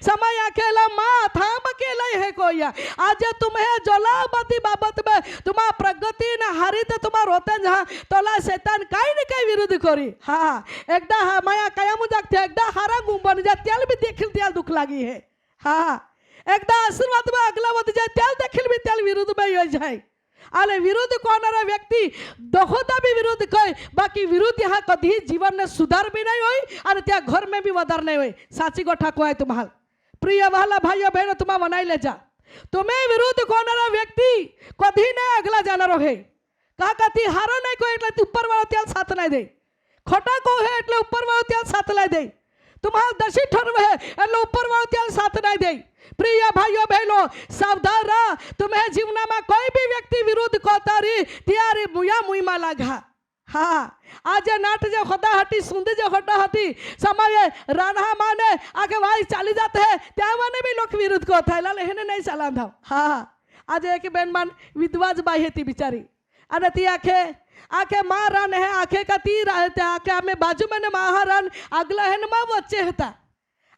समय अकेला माँ था बकेला है कोया आज तुम्हें जोलाबती बाबत में तुम्हारा प्रगति न हारी तो तुम्हारा रोते जहाँ तोला शैतान काई न काई विरुद्ध करी हाँ एकदा माया काया मुझाक थे एकदा हारा गुंबन जा त्याल भी देख त्याल दुख लागी है हाँ एकदा आशीर्वाद में अगला वध जाए त्याल देखिल भी त्याल विरुद्ध में हो जाए आले विरुद्ध कोणारा व्यक्ति दोहोदा भी विरुद्ध कहे बाकी विरुद्ध यहाँ कभी जीवन में सुधार भी नहीं हुई और त्या घर में भी वधार नहीं हुई साची गोठा को है तुम्हाल प्रिय वाला भाइयों बहनों तुम्हारा बनाई ले जा तुम्हें विरुद्ध कोणारा व्यक्ति कभी नहीं अगला जाना रहे कहा कहती हारो नहीं को એટલે ऊपर वाला त्याल साथ नहीं दे खोटा को है એટલે ऊपर वाला त्याल साथ नहीं दे तुम्हारा दशी ठरव है એટલે ऊपर वाला त्याल साथ नहीं दे प्रिय भाइयों बहनों सावधान रह तुम्हें जीवना में कोई भी व्यक्ति विरुद्ध को तारी त्यारी मुया मुई मा लागा हाँ आज नाट जो होता हटी सुंदर जो होता हटी समय राणा माने आगे भाई चाली जाते हैं त्या माने भी लोग विरुद्ध को था लाले हेने नहीं चला था हाँ आज एक बेन मान विधवाज बाई है ती बिचारी अरे ती आखे माँ रन है आखे का तीर आखे हमें बाजू में महारन अगला है माँ बच्चे होता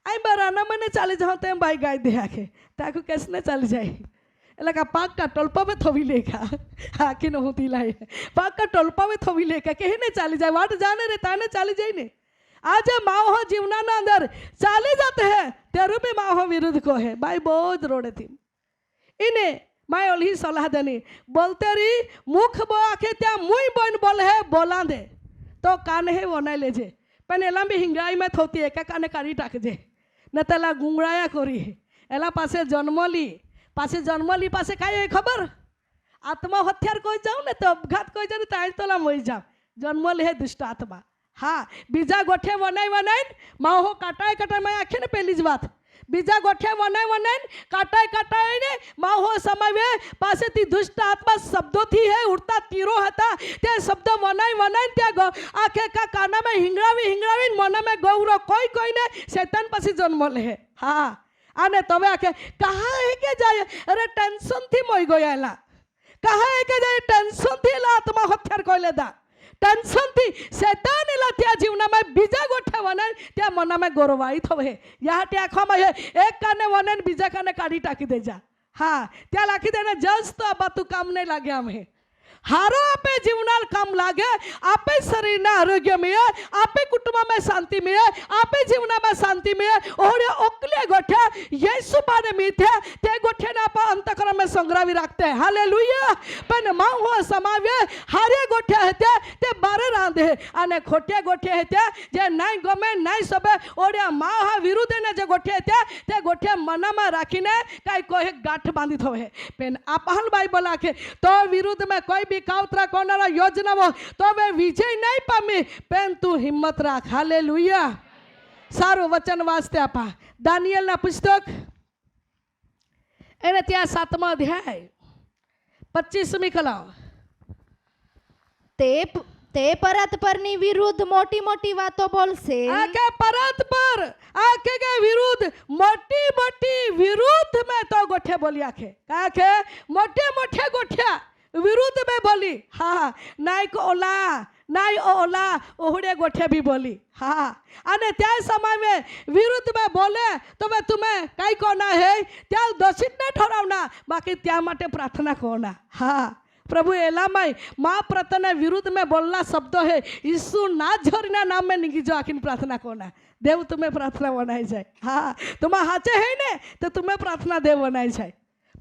आई बराना मैंने चाले जाओ तेम भाई गाय दे आखे ताकू कैसे चल जाए लगा पाक का टोलपा में थोवी लेखा आखे न होती लाई पाक का टोलपा में थोवी लेखा कहीं नहीं चाली जाए वाट जाने रे ताने चाली जाए ने आज माँ हो जीवना ना अंदर चाले जाते हैं तेरू भी माँ हो विरुद्ध को है भाई बहुत रोड़े थी इन्हें मैं ओली सलाह देनी बोलते रही मुख बो आखे त्या मुई बन बोल है बोला दे तो कान है वो नहीं ले जे पण एला भी हिंगाई में थोती है क्या काने काढ़ी टाक जे न तेला गुंगड़ाया करी एला पासे जन्मली पासे काय है खबर आत्महत्यार कोई जाऊ ने तो अपघात कोई जाने ताई तोला मई जाओ जन्मली है दुष्ट आत्मा हाँ बीजा गोठे वनाई माहो काटाय मैं आखे ने पहली बात बीजा गोठे वनाई काटाय ने माहो समय पासे ती दुष्ट आत्मा शब्दों थी है उड़ता तीरो हता ते शब्द वनाई त्या आखे का काना में हिंगड़ावी मन में गौरव कोई ने शैतान पासी जन्म ले हाँ आने तबे आखे कहाँ है के जाए अरे टेंशन थी मोई गया कहाँ है के जाए टेंशन थी आत्मा हत्यार कोई लेदा टेंशन थी शैतान इला त्या जीवना में बीजा गोठे वने त्या मना में गौरवायित होवे यहाँ त्या खम है एक काने वने बीजा काने काढ़ी टाकी दे जा हाँ त्या लाखी देने जस्ट तो अब तू काम नहीं लागे हमें हारो आपे जीवनाल काम लागे आपे शरीर ना आरोग्य में आपे कुटुंब में शांति में आपे जीवना में शांति में और ओकले गोठे यीशु पाने मीठे ते गोठे ना पा अंतकरण में संग्रामी रखते हैं हालेलुया पण मां हो समावे हारे गोठे हते ते बारे रांधे अने खोटे गोठे हते जे नाई गमे नाई सबे और मां हा विरुद्ध ने जे गोठे हते ते गोठे मना में राखीने काई कोई गांठ बांधी थवे पेन आपहल बाइबल आखे तो विरुद्ध में कोई कावतरा कोनारा योजना वो तो वे विजय नहीं पामी पेन तू हिम्मत राख हालेलुया सारो वचन वास्ते आपा दानियल ना पुस्तक एने त्या 7मा अध्याय 25મી कलम તે પરત પરની વિરુદ્ધ મોટી વાતો બોલશે आके परत पर आके के विरुद्ध मोटी विरुद्ध में तो गोठे बोली आखे काके मोटे गोठे विरुद्ध में बोली हाँ नाई को ओला ओहड़े गोठे भी बोली हाँ अने त्या समय में विरुद्ध में बोले तो मैं तुम्हें कई कोना है त्या दोषित नहीं ठहरावना बाकी त्या माटे प्रार्थना कोना हाँ प्रभु एलामाई माँ प्रतने विरुद्ध में बोलना शब्द है यीशु ना झोरीना नाम में निगी जो आखिन प्रार्थना कोना देव तुम्हें प्रार्थना बनाई जाए हाँ तुम्हारा हाचे है ने तो तुम्हें प्रार्थना देव बनाई जाए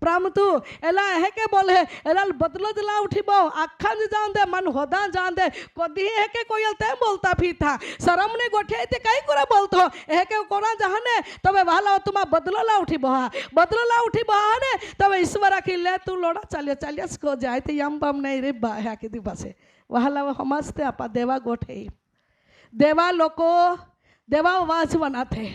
प्रामतु एला है के बोले एला बदलो दिला उठी बो आखा जान दे मन होदा जान दे कदी है के कोयल ते बोलता भी था शरम ने गोठे ते कई कुरा बोलतो है के कोना जहाने तबे वाला तुमा बदलो ला उठी बहा ने तबे ईश्वर की ले तू लोड़ा चालिया को जाए ते यम बम नहीं रे बा है के दिवसे वाला समझते आपा देवा गोठे देवा लोको देवा वाचवना थे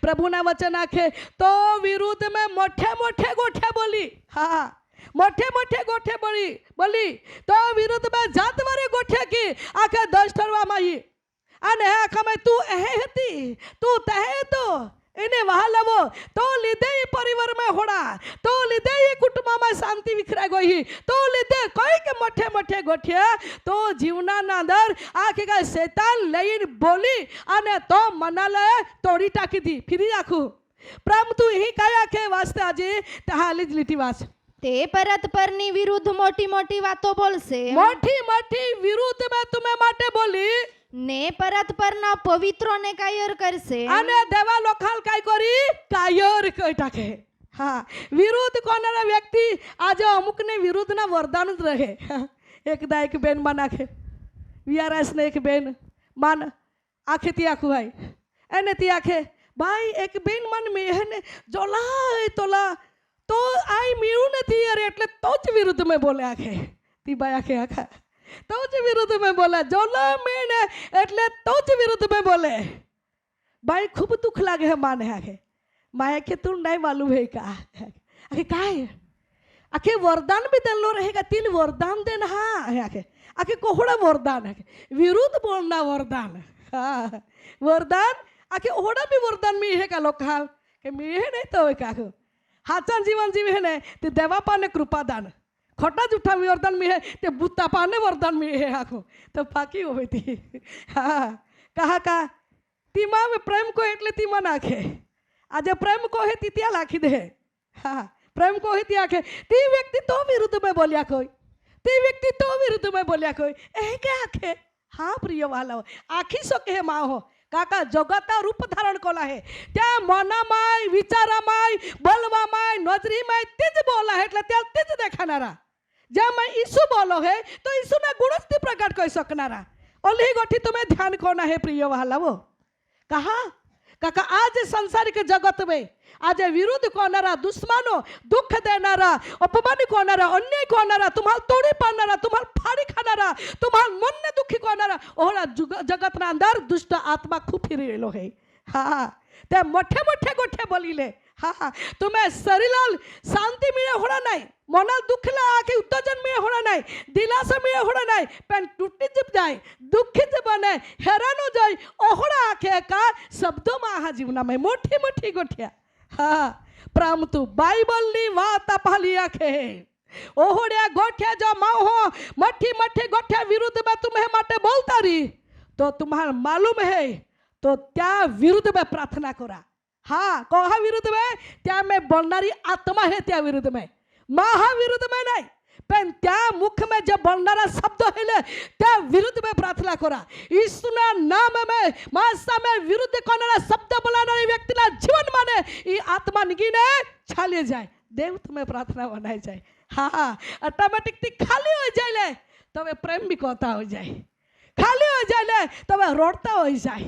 प्रभु ना वचन आखे तो विरुद्ध में मोठे मोठे गोठे बोली हाँ मोठे मोठे गोठे बोली तो विरुद्ध में जात वारे गोठे की आखे 10 ठरवा माई अने आखा तू एहे हती तू तहे तो इन्हें वहाँ लवो तो लिदे ही परिवार में होड़ा तो लिदे ही कुटुंब में शांति विखरा गई तो लिदे कोई के मोठे मोठे गोठिया तो जीवना ना अंदर आके का शैतान लेइन बोली अने तो मनाले तोड़ी टाकी दी फिरी आखू प्रभु तू ही काया के वास्ते आजे तहाली लिटी वास ते परत पરની વિરુદ્ધ મોટી મોટી વાતો બોલશે मोठी विरुद्ध में तुम्हें माटे बोली ને પરત પરના પવિત્રોને કાયર કરશે અને દેવા લોખાલ કાઈ કરી કાયર કઈ टाके हाँ विरुद्ध कोणारा व्यक्ति आज अमुक ने विरुद्ध ना वरदान रहे एकदा एक बेन मान आखे वीआरएस ने एक बेन मान आखे ती आखू भाई एने ती आखे भाई एक बेन मान मेहने जोला तोला तो आई मीरू ने थी अरे એટલે તો જ વિરુદ્ધ में बोले आखे ती भाई आखे आखा तो ज विरुद्ध में बोला जोला मैंने એટલે तो ज विरुद्ध में बोले भाई खूब दुख लागे है माने आखे माया के तू नहीं मालूम है का आखे काय आखे वरदान भी दल्लो रहेगा 3 वरदान देना हाँ आखे आखे कोहड़ा वरदान है विरुद्ध बोलना वरदान हाँ वरदान आखे ओहड़ा भी वरदान में है का लोकाल के मी है नहीं तो का हाचन जीवन जीव है ने ते देवा पाने कृपा दान खोटा जूठा में वरदान में है ते बुत्ता पाने वरदान में है आखो तो फाकी हो थी हाँ कहा का तीमा में प्रेम को एटले तीमा नाखे आज प्रेम को है तितिया लाखी दे हाँ प्रेम को है तिया के ती व्यक्ति तो विरुद्ध में बोलिया कोई ती व्यक्ति तो विरुद्ध में बोलिया कोई ए के आखे हाँ प्रिय वाला हो आखी सके है माँ हो काका जगता रूप धारण कोला है त्या मनामाय विचारामाय बोलवामाय नजरीमाय तेज बोला है એટલે त्या तेज देखानारा ज्या मैं ईसु बोलो है तो ईसु ना गुणस्ती प्रकट कर सकनारा ओली गोठी तुम्हें ध्यान कोना है प्रिय वाला वो कहा काका आज संसारिक जगत में आज विरुद्ध कोनारा दुश्मनो दुख देनारा अपमान कोनारा अन्याय कोनारा तुम्हारा तोड़ी पानारा तुम्हारा फाड़ी खानारा तुम्हारा मन ने दुखी कोनारा ओहरा जगत ना अंदर दुष्ट आत्मा खूब फिरेलो है हाँ ते मोठे मोठे गोठे बोलीले हाँ तुम्हें शरीराल शांति मिले होना नहीं मनाल दुखला आके उत्तेजन मिले होना नहीं दिलासा मिले होना नहीं पेन टूटी जब जाए दुखी जब बने हैरान हो जाए ओहरा आके का शब्दों में आहा जीवना में मोठी मोठी गोठिया हाँ प्रामतु बाइबल नी वात पाली आखे ओहड़े गोठिया जो माँ हो मठी मठी गोठिया विरुद्ध में तुम्हें माटे बोलता रही तो तुम्हारा मालूम है तो क्या विरुद्ध में प्रार्थना करा हाँ कोहा विरुद्ध में त्या में बोलनारी आत्मा है त्या विरुद्ध में महा विरुद्ध में नहीं पेन त्या मुख में जब बोलनारा शब्द है त्या विरुद्ध में प्रार्थना करा ईसुना नाम में मासा में विरुद्ध कोनारा शब्द बोलनारी व्यक्ति ना जीवन माने ये आत्मा निगिने छाले जाए देव तुम्हें प्रार्थना बनाई जाए हाँ ऑटोमेटिक खाली हो जाए तब प्रेम भी कहता हो जाए खाली हो जाए तब रोड़ता हो जाए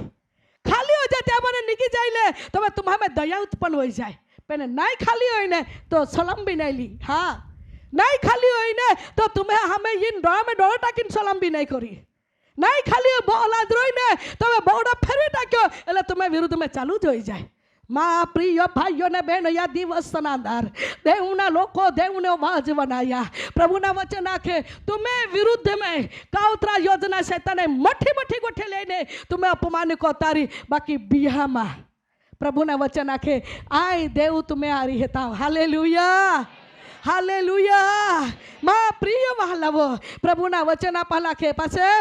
खाली हो जाए मैंने निकी जाइले तो मैं तुम्हारे में दया उत्पन्न हो जाए पहले नहीं खाली हो ने तो सलाम भी नहीं ली हाँ नहीं खाली हो ने तो तुम्हें हमें इन डोरा में डोरा टाकिन सलाम भी नहीं करी नहीं खाली हो बोला द्रोई ने तो मैं बोड़ा फेरे टाक्यो એટલે तुम्हें विरुद्ध में चालू જ હોઈ જાય माँ प्रिय भाइयों ने बहनों या दिवस सनादार देवना लोको देवने वाज बनाया प्रभु ना वचन आखे तुम्हें विरुद्ध में काउतरा योजना शैतान ने मठी मठी गोठे लेने तुम्हें अपमान को तारी बाकी बिहा माँ प्रभु ना वचन आखे आय देव तुम्हें आ रही है ताव हालेलुया हालेलुया माँ प्रिय वाला वो प्रभु ना वचन आप लाखे पासे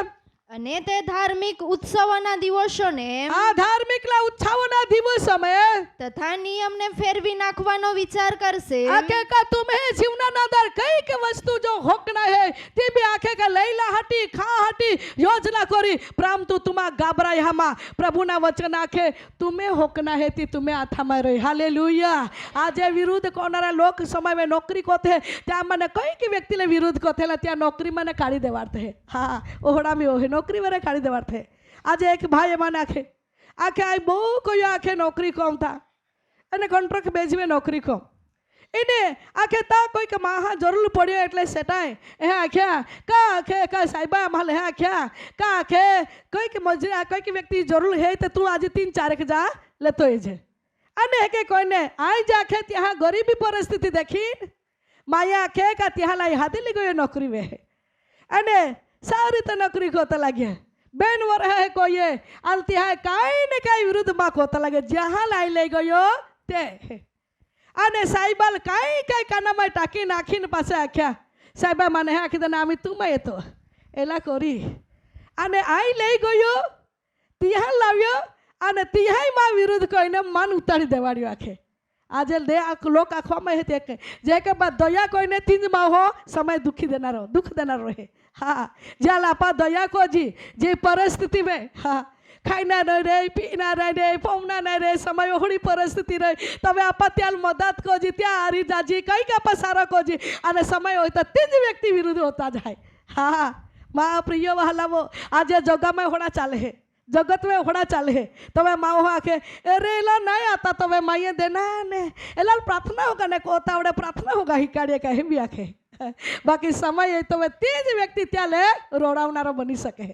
અને તે ધાર્મિક ઉત્સવોના દિવસોને આ ધાર્મિકના ઉત્સવોના દિવસોમાં તથા નિયમને ફેરવી નાખવાનો વિચાર કરશે आखे का तुम्हें जीवना नादर कई के वस्तु जो होकना है ती भी आखे का लैला हटी खा हटी योजना करी परंतु तुम्हा गाबराय हमा प्रभु ना वचन आखे तुम्हें होकना है ती तुम्हें आथा में रही हालेलुया आज विरुद्ध कोणारा लोक समय में नौकरी कोथे त्या मने कई के व्यक्ति ले विरुद्ध कोथेला त्या नौकरी मने काढी देवारते है हाँ ओहड़ा में ओहे नौकरी वाले काढी देवारते आज एक भाई मन आखे आखे आई बहु कोई आखे नौकरी कोम था અને કોન્ટ્રાક્ટ બેઝમાં નોકરી કો એને આખે તા કોઈ કે માહા જરૂર પડ્યો એટલે સેટાય એ આખ્યા કા આખે કા સાહેબા માલ હે આખ્યા કા આખે કોઈ કે મજૂરી કોઈ કે વ્યક્તિ જરૂર હે તો તું આજે 3-4 કે जा લેતો છે અને કે કોઈને આઈ જાખે ત્યાં ગરીબી પરિસ્થિતિ देखी માયા આખે કા ત્યાં લઈ હાથે લઈ ગયો નોકરી વે અને સારી રીતે નોકરી કોતા લાગ્યા બેન વર હે કોઈ આલ ત્યાં કાઈ ને કાઈ વિરુદ્ધ માં કોતા લાગે જ્યાં લઈ લઈ ગયો તે અને સાહેબાલ કાઈ કાઈ કાનામાં ટાંકી નાખીને પાસે આખ્યા સાહેબા મને આખી દે આમી તુંમાં તો એલા કરી અને આઈ લઈ ગયો ત્યાં લાવ્યો અને ત્યાંય માં વિરુદ્ધ કોઈને મન ઉતારી દેવાડ્યો આખે આજે દે લોક આંખવામાં હે તે જે કે બા દયા કોઈને તીંજમાં હો સમય દુઃખ દેનારો રહે હા જ્યાં લાપા દયા કોજી જે પરિસ્થિતિ में હા खाईना नहीं रे पीना नहीं रे पौना नहीं रे समय ओहड़ी परिस्थिति रही तब आपा त्याल मदद को जी त्या आरी जाजी कई का पसारा को जी अने समय हो तो तीज व्यक्ति विरुद्ध होता जाए हाँ माँ प्रिय वाला वो आज जगह में होना चाले है जगत में होना चाले है तब माँ आखे अरे एला नहीं आता तब माइए देना ने एला प्रार्थना होगा ने कोता उड़े प्रार्थना होगा ही कार्य कहे भी आखे बाकी समय तो तीज व्यक्ति त्याले रोड़ावनारो बनी सके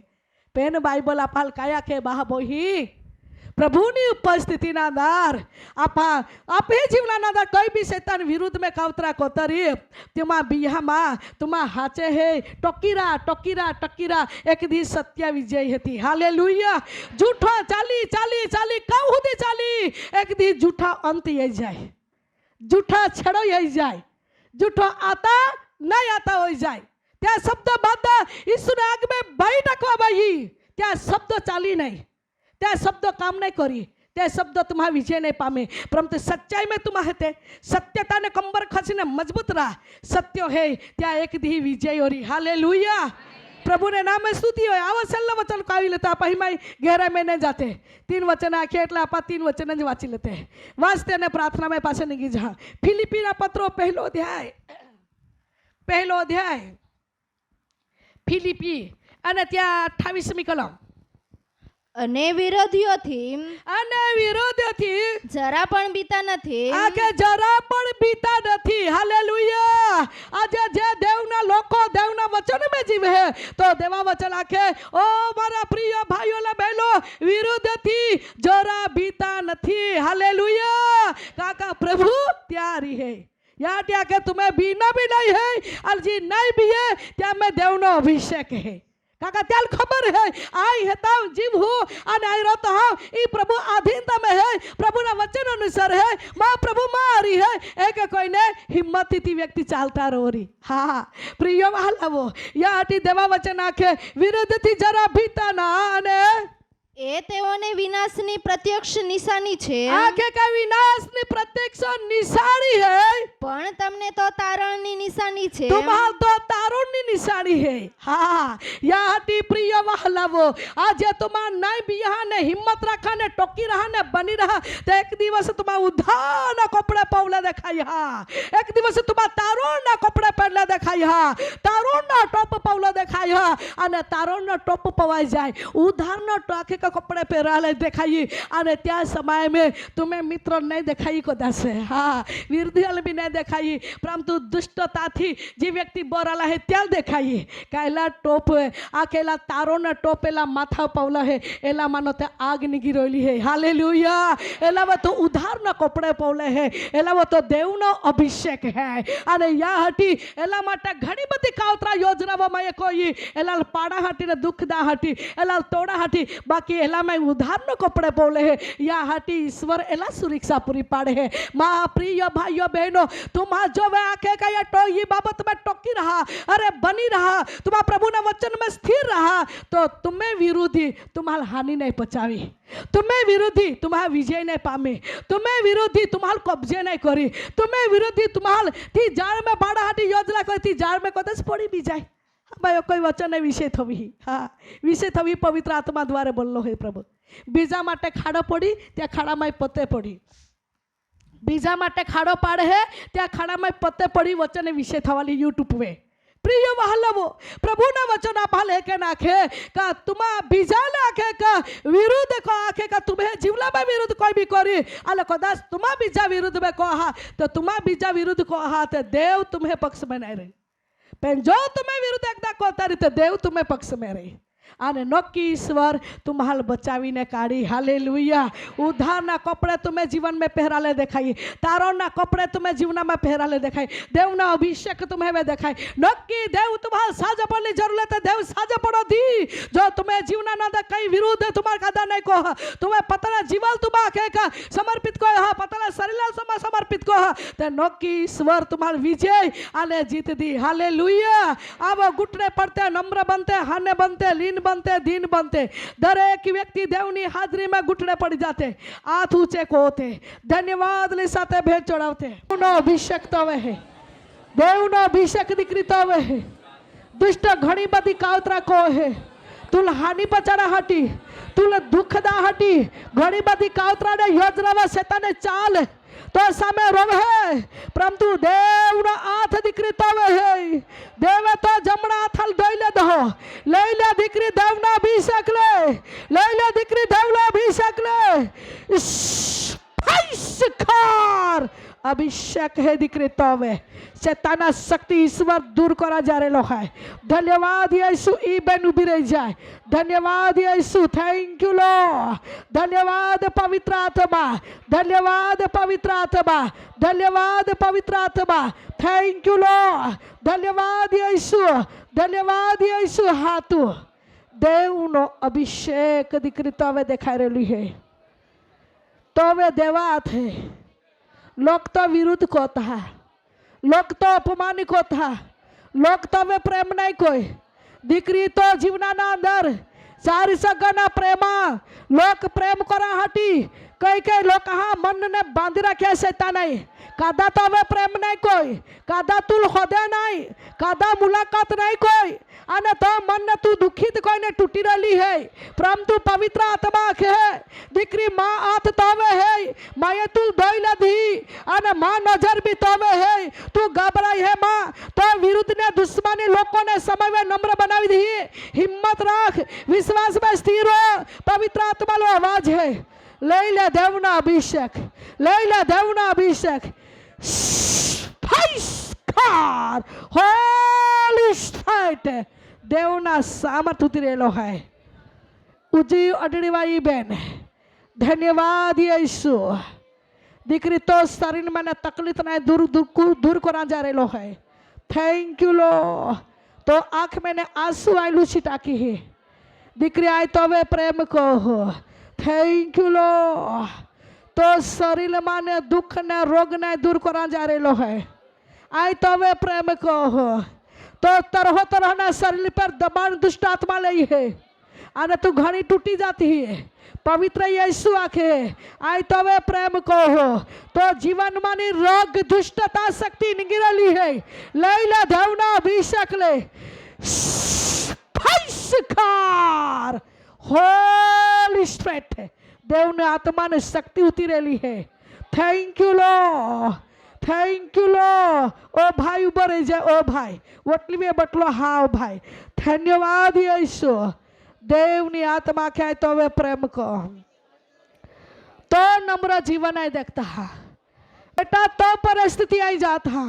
पेन बाइबल अपाल काया के बाहा बोही प्रभुनी उपस्थिति ना दार आपा आपे जीवना ना दार कोई भी शैतान विरुद्ध में कावतरा कोतरी तुमा बिहा मा तुमा हाचे है टकीरा टकीरा टकीरा एक दी सत्य विजय हेती हालेलुया झूठा चाली चाली चाली काउ हुदी चाली एक दी झूठा अंत यही जाए झूठा छड़ो यही जाए झूठो आता नहीं आता हो जाए त्या शब्द बाधा ईश्वर आग में भाई टाकवा भाई त्या शब्द चाली नहीं त्या शब्द काम नहीं करी त्या शब्द तुम्हारा विजय नहीं पामे परंतु सच्चाई में तुम्हारे ते सत्यता ने कंबर खसीने मजबूत रहा सत्य है त्या एक दी विजय होरी हालेलुया प्रभु ने नाम में स्तुति हो आवा सल्ला वचन कावी लेता आप हिमाई गहराई में नहीं जाते 3 वचन आखे એટલે આપા 3 वचन જ વાંચી લેતે વાંચતે ને પ્રાર્થના में પાછે નીકળી જા ફિલિપીના પત્રો પહેલો અધ્યાય ફિલિપી અને ત્યાં 28મી કલમ અને વિરોધીઓથી જરા પણ બીતા નથી આકે જરા પણ બીતા નથી હાલેલુયા આજે જે દેવના લોકો દેવના વચન में જીવે है तो देवा वचन आखे ओ मारा प्रिय भाइयों ला बहनो विरोधથી જરા બીતા નથી हालेलुया काका प्रभु त्यारी है या त्या के तुम्हें बीना भी नहीं है और जी नहीं भी है त्या में देवनो अभिषेक है काका त्याल खबर है आई हेता जीव हो और आई रहता हूँ ये प्रभु अधीनता में है प्रभु ना वचन अनुसार है माँ प्रभु मारी है एक कोई ने हिम्मत थी व्यक्ति चालता रोरी हाँ प्रिय वाला वो या आटी देवा वचन आखे विरुद्ध थी जरा भीता ना ने એ તેઓને વિનાશની પ્રત્યક્ષ નિશાની છે આખે કા વિનાશની પ્રત્યક્ષ નિશાની है પણ તમને તો તારણની નિશાની છે तुम्हार तो तारुण्य निशानी है हाँ या हटी प्रिय वहलावो आज तुम्हार नहीं बिया ने हिम्मत रखा ने टोकी रहा ने बनी रहा तो एक दिवस तुम्हार उधार कपड़े पौले देखाई हाँ एक दिवस तुम्हार तारुण्य कपड़े पहले देखाई हाँ तारुण्य टॉप पौले देखाई हाँ अने तारुण्य टॉप पवाई जाए उधार न टोके का कपड़े पहराले देखाई अने त्या समय में तुम्हें मित्र नहीं देखाई को दसे हाँ विरोधी भी नहीं देखाई परंतु दुष्टता थी जे व्यक्ति बोराला है त्याल देखाई कायला टोप आकेला तारो न टोपेला माथा पवला है एला मानो ते आग निगी रोली है हालेलुया एला वो तो उधार न कपड़े पवले है एला वो तो देवनो अभिषेक है अने या हटी एला माटे घणी बधी कावतरा योजना में कोई हाटी एला पाड़ा हाटी ने दुख दा हाटी एला तोड़ा हाटी बाकी एला में उधार न कपड़े बोले है या हाटी ईश्वर एला सुरक्षा पूरी पाड़े है। माँ प्रिय भाइयों बहनों तुम्हारा जो वे आंखें का या तो ये बाबत में टोकी रहा अरे बनी रहा तुम्हारा प्रभु ने वचन में स्थिर रहा तो तुम्हें विरोधी तुम्हारा हानि नहीं पहुंचावी, तुम्हें विरोधी तुम्हारा विजय नहीं पामे, तुम्हें विरोधी तुम्हारा कब्जे नहीं करी, तुम्हें विरोधी तुम्हारा ती जाड़ में बाड़ा हाटी योजना करी ती जाड़ में कदस पड़ी भी जाए। भाई कोई वचन नहीं विषय थवी हाँ विषय थवी पवित्र आत्मा द्वारा बोललो है प्रभु बीजा माटे खाड़ो पड़ी त्या खाड़ा में पत्ते पड़ी बीजा माटे खाड़ो पाड़े है त्या खाड़ा में पत्ते पड़ी वचन विषय थवाली यूट्यूब पे प्रिय वहालवो प्रभु ना वचन आप लेके नाखे का तुम्हा बीजा नाखे का विरुद्ध को आखे का तुम्हें जीवला में विरुद्ध कोई भी करी अल कदाच तुम्हा बीजा विरुद्ध में कहा तो तुम्हा बीजा विरुद्ध को तो देव तुम्हें पक्ष में नहीं रही पण जो तुम्हें विरुद्ध एकदा कोता रही तो देव तुम्हें पक्ष में रही आने नक्की ईश्वर तुम्हाल बचावीने काढ़ी हालेलुया। उधारना कपड़े तुम्हें जीवन में पहराले देखाई तारोना कपड़े तुम्हें जीवन में पहराले देखाई देवना अभिषेक तुम्हें वे देखाई नक्की देव तुम्हारा साजा पड़ने जरूरत है देव साजा पड़ो दी जो तुम्हें जीवन ना दे कई विरुद्ध है तुम्हारा कदा नहीं को तुम्हें पतला जीवन तुम्हारा के का समर्पित को हा पतला शरीर समा समर्पित को हा ते नक्की ईश्वर तुम्हार विजय आने जीत दी हालेलुया। अब घुटने पड़ते नम्र बनते हाने बनते लीन बनते दीन बनते दरेक व्यक्ति देवनी हाजरी में घुटने पड़ जाते हाथ ऊंचे को होते धन्यवाद ले साथे भेंट चढ़ावते अभिषेक तो वे है देवनो अभिषेक दिक्री तो वे है दुष्ट घड़ी बदी कावतरा को है तुल हानि पचाड़ा हटी तुल दुखदा हटी घड़ी बदी कावतरा ने योजना व शैताने चाल तो सामे रोग है परंतु देव ना आठ दिक्री तो वे है देवे तो जमना थल दोइले दो लैले दिक्री देव ना अभिषेक ले दिक्री देव ना अभिषेक ले खार अभिषेक है दिक्री तो वे शैताना शक्ति ईश्वर दूर करा जा रहे है। धन्यवाद यीशु ई बन उभी रह जाए धन्यवाद यीशु थैंक यू लॉर्ड धन्यवाद पवित्र आत्मा धन्यवाद पवित्र आत्मा धन्यवाद पवित्र आत्मा थैंक यू लॉर्ड धन्यवाद यीशु हाथू देव नो अभिषेक दिक्री तो वे दिखाई रही है तो वे देवात है लोग तो विरुद्ध को था लोग तो अपमानित को था लोग तो वे प्रेम नहीं कोई दिक्री तो जीवना ना अंदर सारी सगना प्रेमा लोग प्रेम करा हटी कई कई लोग कहा मन ने बांधी रखे शैतान नहीं कादा तो वे प्रेम नहीं कोई कादा तुल होदे नहीं कादा मुलाकात नहीं कोई आने तो मन ने तू दुखित कोई ने टूटी रही है परंतु पवित्र आत्मा के दिक्री माँ आत तोवे है माये तू दोइला दी आने माँ नजर भी तोवे है तू घबराई है माँ तो विरुद्ध ने दुश्मनी लोगों ने समय में नम्र बनावी दी हिम्मत रख विश्वास में स्थिर हो पवित्र आत्मा लो आवाज है ले देवना अभिषेक ले देवना अभिषेक होली स्पिरिट देवना सामर्थ उतरेलो है उजी अडड़ीवाई बेन धन्यवाद यीशु दिक्री तो शरीर में तकलीफ नहीं दूर करा जा रहे है थैंक यू लो तो आँख में आंसू आयलू छिटाकी है दिक्री आए तो वे प्रेम को हो थैंक यू लो तो शरीर माने दुख ने रोग ने दूर करा जा रहे है आई तो वे प्रेम को हो तो तरह तरह ना शरीर पर दबाण दुष्ट आत्मा ले है आने तू घड़ी टूटी जाती है पवित्र यीशु आखे आई तो वे प्रेम को हो तो जीवन मानी रोग दुष्टता शक्ति निगिरली है ले देवना अभिषेक ले होली स्पिरिट देव ने आत्मा ने शक्ति उतरेली है थैंक यू लो ओ भाई ऊपर रह जाए ओ भाई वटली में बटलो हाँ भाई धन्यवाद यीशु देव ने आत्मा क्या तो वे प्रेम को तो नम्र जीवन आई देखता है बेटा तो परिस्थिति आई जाता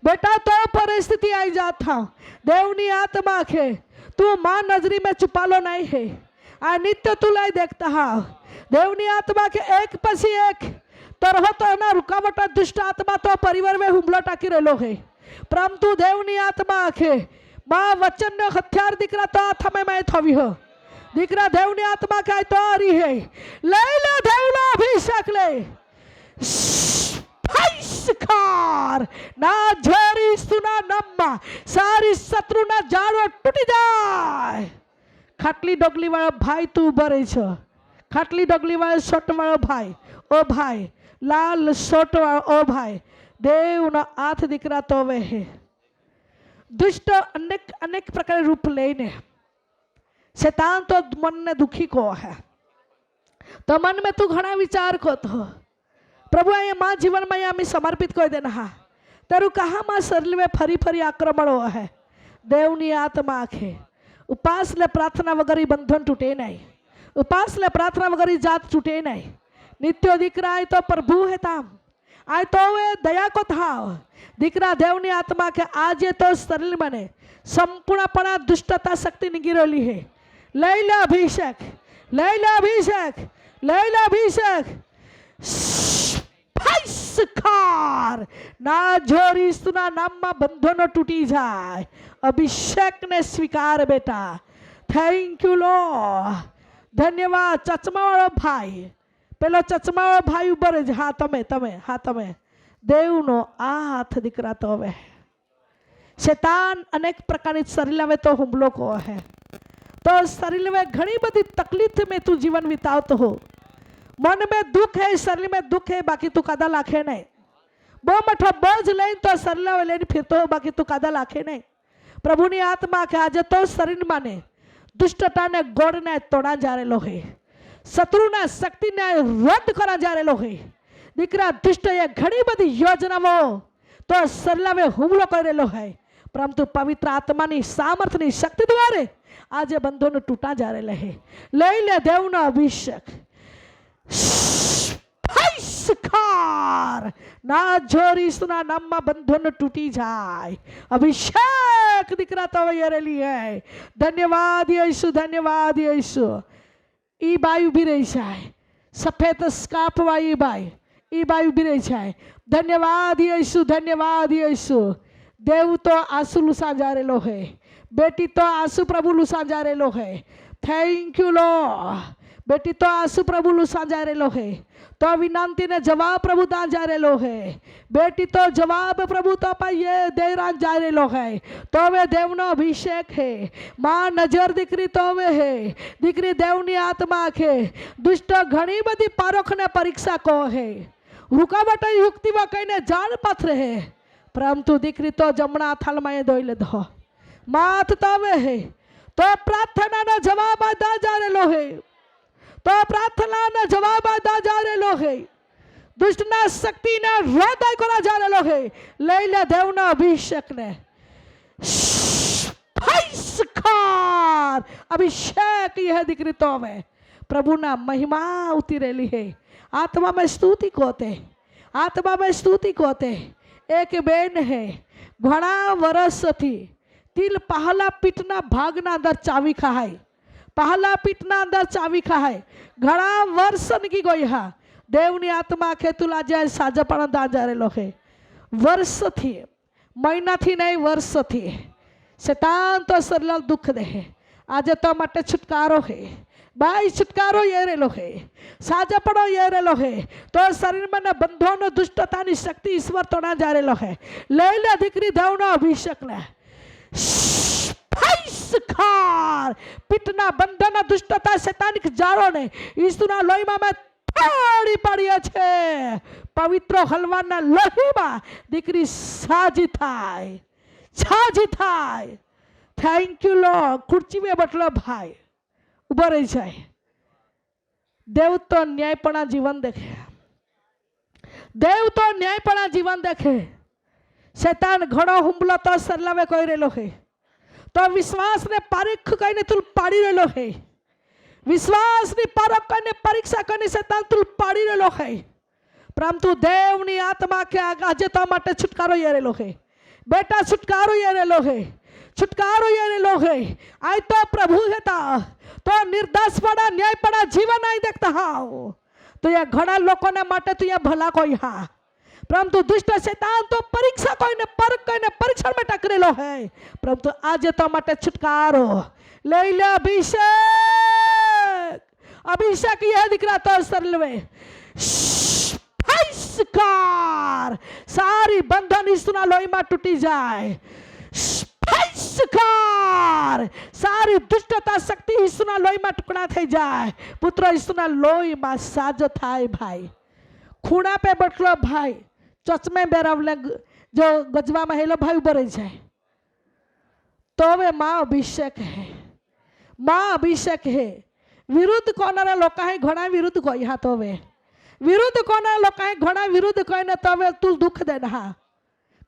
बेटा तो परिस्थिति आई जाता देवनी आत्मा के तू मां नजरी में छुपा लो नहीं है आ नित्य तू लाई देखता है देवनी आत्मा के एक पसी एक तरह तो ना रुकावट दुष्ट आत्मा तो परिवार में हुमला टाकी रहे है परंतु देवनी आत्मा के માં વચનનો હથિયાર દીકરા તો હાથમાં મેં થવી હો દીકરા દેવની આત્મા કાય તો આરી હે લઈ લે દેવનો અભિષેક લે ફાઈસકાર ના ઝરી સુના નમ્મા સારી શત્રુના જાળો તૂટી જાય ખાટલી ડગલી વાળો ભાઈ તું ઉભો રહી છો ખાટલી ડગલી વાળો શોટ વાળો ભાઈ ઓ ભાઈ લાલ શોટ વાળો ઓ ભાઈ દેવનો હાથ દીકરા તો હવે હે दुष्ट अनेक अनेक प्रकार रूप लेने शैतान तो मन ने दुखी को है तो मन में तू घना विचार को तो प्रभु ये माँ जीवन में हमें समर्पित कर देना है तेरू कहा माँ शरीर में फरी फरी आक्रमण हो है देवनी आत्मा आखे उपास ले प्रार्थना वगैरह बंधन टूटे नहीं उपास ले प्रार्थना वगैरह जात टूटे नहीं नित्य दिकरा है तो प्रभु है ताम आय तो वे दया को था દીકરા દેવની આત્મા કે આજે તો શરીર મને સંપૂર્ણપણે દુષ્ટતા શક્તિ નિગીરેલી હે લઈ લે અભિષેક લઈ લે અભિષેક લઈ લે અભિષેક ફાઈસકાર ના જોરીસના નામમાં બંધનો તૂટી જાય અભિષેકને સ્વીકાર બેટા થેન્ક યુ લॉर्ड ધન્યવાદ ચચમાવાળો ભાઈ પેલો ચચમાવાળો ભાઈ ઉભો રહે હા તમે દેવનો આ હાથ દીકરા તો હવે शैतान अनेक प्रकार शरीर में तो हुमलो को है तो शरीर में घनी बड़ी तकलीफ में तू जीवन बितावत हो मन में दुख है शरीर में दुख है बाकी तू कदा लाखे नहीं बो मठो बोझ लेन तो शरीर में लेने फिरतो हो बाकी तू कदा लाखे नहीं प्रभु ने आत्मा के आज तो शरीर माने दुष्टता ने गोड़ ने तोड़ा जा रेलो है शत्रु ने शक्ति ने रद्द करा जा रेलो है દીકરા દુષ્ટ એ ઘણી બધી યોજનાઓ તો શરીર में હુમલો કરેલો है परंतु पवित्र आत्मा ની સામર્થ્યની શક્તિ દ્વારા આજે બંધનો તૂટા जा रहे है લઈ લે દેવનો અભિષેક ફાઈસકાર ના જોરીસના નામમાં બંધનો તૂટી જાય અભિષેક દીકરા તો વયરેલી है धन्यवाद यीशु ई बाई उभी रही है सफेद स्कार्फ वाली बाई ई बाई उभी रही है धन्यवाद यीशु देव तो आंसू लुसा जा रेलो है बेटी तो आंसू प्रभु लुसा जा रेलो है थैंक यू लॉर्ड बेटी तो आंसू प्रभु लुसा जा रेलो है तो विनंती ने जवाब प्रभु दान जा रेलो है बेटी तो जवाब प्रभु तो ये देरान जा रेलो है तो वे देवनो अभिषेक है माँ नजर दीकरी तो वे है दीकरी देवनी आत्मा के दुष्ट घनी बधी पारख ने परीक्षा को है रुकावट युक्ति में कहीं जान पात्र है परंतु दीकरी तो जमना थाल में दोई ले दो मात तो वे है तो प्रार्थना ना जवाब दा जा रेलो है तो प्रार्थना ना जवाब दा जा रेलो है दुष्ट ना शक्ति ना हृदय करा जा रेलो है लई ले देवना अभिषेक ने अभिषेक यह दीकरी तो में प्रभु ना महिमा उतरेली है आत्मा में स्तुति कोते एक बेन है घणा वर्ष थी तिल पहला पीठना भागना अंदर चावी खाए पहला पीठना अंदर चावी खाए घणा वर्ष निकी गई हा देवनी आत्मा के तुला जाए साजापण दा जा रेलो है वर्ष थी महीना थी नहीं वर्ष थी शैतान तो सरल दुख दे आज तो मटे छुटकारो है भाई छुटकारो ये रेलो है साजापड़ो ये रेलो है तो शरीर में बंधों दुष्टता शक्ति ईश्वर तोड़ा जा रेलो है ले ले दीकरी देवनो अभिषेक ने पिटना बंधन दुष्टता शैतानिक जाड़ो ने ईश्वरना लोहीमा में थाड़ी पड़ी छे पवित्र हलवाना लोहीमा दीकरी साजी थाय थैंक यू लॉर्ड खुर्ची में बटलो भाई उभो रही जाए देव तो न्यायपणा जीवन देखे देव तो न्यायपणा जीवन देखे शैतान घणो हुमलो तो सरलावे कोई रेलो है तो विश्वास ने पारीख कहीं तुल पाड़ी रेलो है विश्वास ने पारख कहीं परीक्षा कहीं शैतान तुल पाड़ी रेलो है परंतु देवनी आत्मा के आज तो माटे छुटकारो ये रेलो है बेटा छुटकारो ये रेलो है आई तो प्रभु हेता तो निर्दोष पड़ा न्याय पड़ा जीवन नहीं देखता हाँ तो ये घड़ा लोगों ने माटे तो ये भला कोई हाँ परंतु दुष्ट शैतान तो परीक्षा कोઈને परीक्षणમાં ટકરેલો હે, परंतु આજે તો માટે છુટકારો લઈ લે અભિષેક यह દીકરા તો સરલવે ફાઈસકાર સારી બંધન ઈસુના લોહીમાં તૂટી જાય, ફાઈસકાર સારી દુષ્ટતા શક્તિ ઈસુના લોહીમાં ટુકડા થઈ જાય, પુત્ર ઈસુના લોહીમાં સાજો થાય ભાઈ। ખૂણા पे बैठलो भाई, चश्मे बेरावले जो गजवा में हेलो भाई उभर जाए तो वे माँ अभिषेक है, माँ अभिषेक है। विरुद्ध कोणारा लोक है घणा विरुद्ध कोई हा तो वे विरुद्ध कोणारा लोक है घणा विरुद्ध कोई न तो वे तुल दुख देना हा,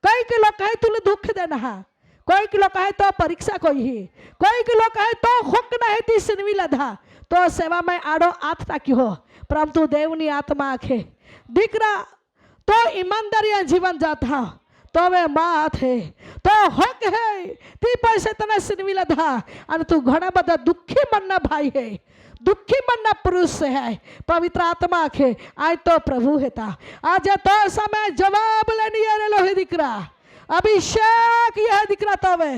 कई के लोग है तुल दुख देना हा, कोई के लोग है तो परीक्षा कोई ही, कोई के लोग है तो हुक न है ती सिनवी लधा तो सेवा में आड़ो आत ताकी हो, परंतु देवनी आत्मा आखे दीकरा तो ईमानदारी जीवन जाता तो वे माँ थे तो हक है ती पैसे तने सिनवी लधा અને તું ઘણા બધા દુઃખી મનના ભાઈ है, दुखी मनना पुरुष है। पवित्र आत्मा के आज तो प्रभु हेता आज तो समय जवाब लेनी है लोहे दिकरा अभिषेक यह दिकरा तो वे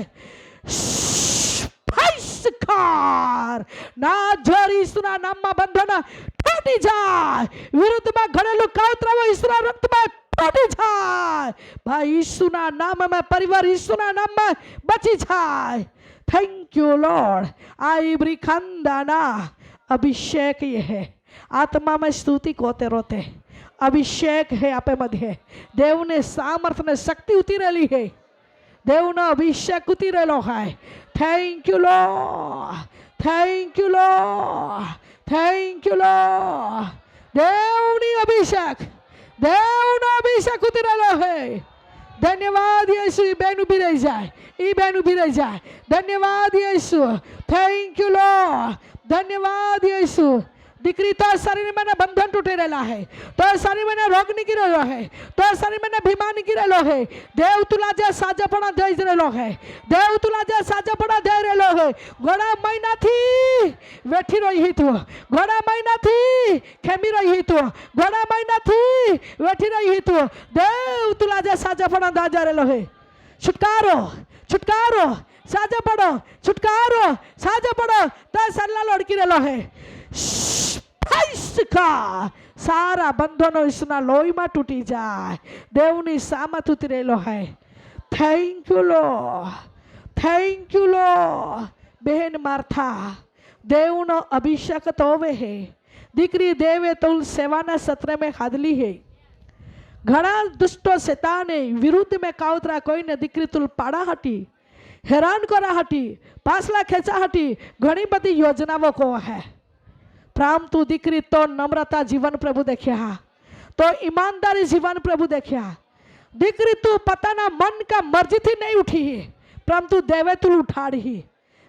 फैसकार ना जोरी सुना नाम में बंधन टूटी जाए, विरुद्ध में घरेलू काउतराव ईश्वर रक्त में टूटी जाए भाई, ईसुना नाम में परिवार ईसुना नाम में बची जाए। Thank you lord. आई ब्रिखंदाना अभिषेक ये है, आत्मा में स्तुति कोते रोते अभिषेक है आपे मध्य, देव ने सामर्थ ने शक्ति उतरेली है, देव ने अभिषेक उतरेलो है। Thank you lord, thank you lord, thank you lord. देवनी अभिषेक, देवनो अभिषेक उतरेलो है। धन्यवाद यीशु। ई बहन उभी रही जाए, ई बहन उभी रही जाए। धन्यवाद यीशु, थैंक यू लॉर्ड, धन्यवाद यीशु। दीकरी तो शरीर में बंधन टूटे रहा है, तो शरीर में रोग निकल रहा है, तो शरीर में बीमार निकल रहा है। देव तुला जे साजापणा दे रहा है, देव तुला जे साजापणा दे रहा है। घणा महीना थी वेठी रही तू, घणा महीना थी खेमी रही तू, घणा महीना थी वेठी रही तू। देव तुला जे साजापणा दे जा रहा है। छुटकारो, छुटकारो, साजा पड़ो, छुटकारो, साजा पड़ो। तो सरला लड़की रहा है का सारा बंधनो ईसुना लोही में टूटी जाए, देवनी सामत उतरेलो है। Thank you lord, thank you Lord. बहन मार्था देवनो अभिषेक तो वे है, दीकरी देवे तो सेवाना सत्र में खादली है। घना दुष्टो शैताने विरुद्ध में काउतरा कोई ने दीकरी तुल पाड़ा हटी, हैरान करा हटी, पासला खेचा हटी, घनी बधी योजनाओं को है। परंतु दीकरी तो नम्रता जीवन प्रभु देखिया, तो ईमानदारी जीवन प्रभु देखिया। दीकरी तू पताना मन का मर्जी थी नहीं उठी ही, परंतु देवे तुल उठाड़ी ही,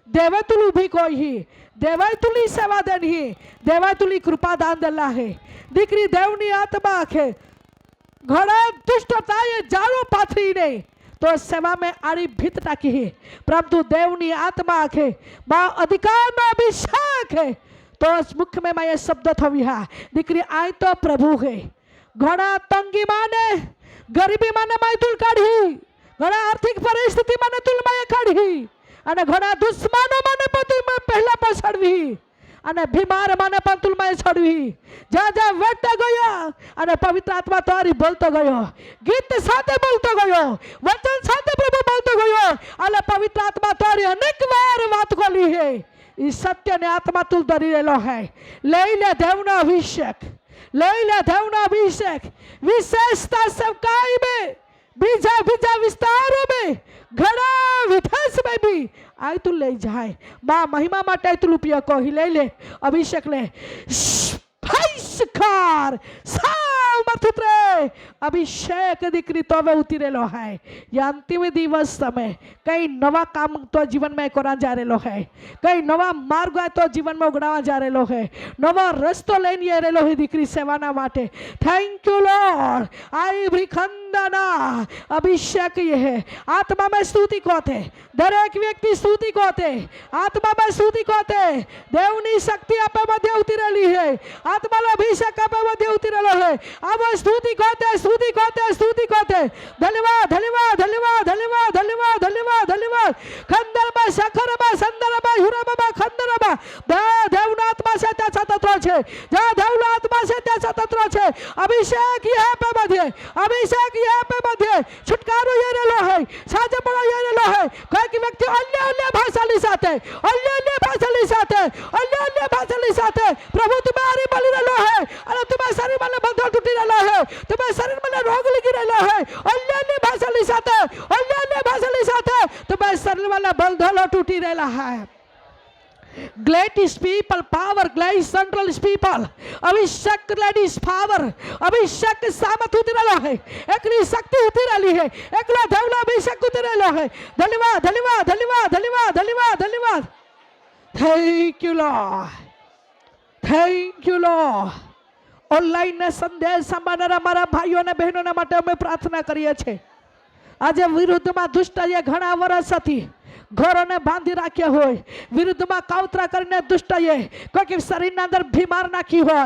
देवे तुल उभी कोई ही, देवे तुली सेवा देन ही, देवे तुली कृपा दान देला है। दीकरी देवनी आत्मा के घड़ा दुष्टता ये जारो पाथरी नहीं तो सेवा में आड़ी भीत टाकी है, परंतु देवनी आत्मा के मां अधिकार में अभिषेक है। तो मुख्य में मैं ये शब्द थवी हा दीकरी आय तो प्रभु है। घना तंगी माने गरीबी माने मैं तुल काढ़ी, घना आर्थिक परिस्थिति माने तुल मैं काढ़ी, अने घना दुश्मनो माने तुल मैं पहला पर छड़वी, अने बीमार माने पण तुल मैं छड़वी। जा जा वेटता गयो अने पवित्र आत्मा तारी बोलतो गयो, गीत साथे बोलतो गयो, वचन साथे प्रभु बोलतो गयो, अने पवित्र आत्मा तारी अनेक बार बात खोली है। इस सत्य ने आत्मा तुल धरी रेलो है। ले ले देवना अभिषेक, ले ले देवना अभिषेक। विशेषता सेवकाई में, बीजा बीजा विस्तारों में, घड़ा विदेश में भी आई तू ले जाए। मां महिमा माटे तू उपयोग को ही ले ले अभिषेक ले फैसकार सामर्थ्य अभिषेक दीकरी तो वे उतरेलो है। या अंतिम दिवस समय कई नवा काम तो जीवन में करा जा रेलो है, कई नवा मार्ग तो जीवन में उगड़ावा जा रेलो है, नवा रस्तो लईने रेलो है दीकरी सेवाना माटे। Thank you lord. आई ब्रिखंदाना अभिषेक ये है। आत्मा में स्तुति कोते, दरेक व्यक्ति स्तुति कोते, आत्मा में स्तुति कोते। देवनी शक्ति आपे मध्य उतरेली है, आत्मा अभिषेक आपे मध्य उतरेलो है। આવો સ્તુતિ કોતે સ્તુતિ કોતે સ્તુતિ કોતે ધન્યવાદ ધન્યવાદ ધન્યવાદ ધન્યવાદ ધન્યવાદ ધન્યવાદ ધન્યવાદ ખંદરમાં સખરમાં સંદરમાં હુરામાં ખંદરમાં દેવના આત્મા છે ત્યાં સતત છે જ્યાં દેવના આત્મા છે ત્યાં સતત છે અભિષેક यहाँ पे बंधे अभिषेक यहाँ पे बंधे छुटकारो ये रेलो है साजपणो ये रेलो है कोई व्यक्ति अन्य अन्य भाषाली साथे प्रभु तुम्हारी बलि रेलो है अरे तुम्हारे शरीर में बंधन टूटी रेलो है तुम्हारे शरीर में रोग लगी रेलो है अन्य भाषाली साथे तुम्हारे शरीर में बंधन टूटी रेला है Gladius people power, Gladius central people, अभिषेक Gladius power, अभिषेक सामर्थ होती रहा है, एकली शक्ति होती रही है, एकला देवला अभिषेक होती रहा है। धन्यवाद धन्यवाद धन्यवाद धन्यवाद धन्यवाद धन्यवाद Thank you Lord, thank you Lord। Online ने संदेश सांभळनारा मारा भाईओ ने बहनों ने माटे अमे प्रार्थना करीए छे। आज विरुद्ध में दुष्टए घणा वर्षथी घरों बांधी राख्या हो विरुद्ध में कावतरा करने दुष्टए कोई शरीर अंदर बीमार नाखी हो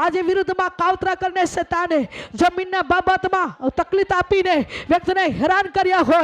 आज विरुद्ध में कावतरा करने शैताने जमीन बाबत में तकलीफ आपीने व्यक्ति ने हैरान कर्या हो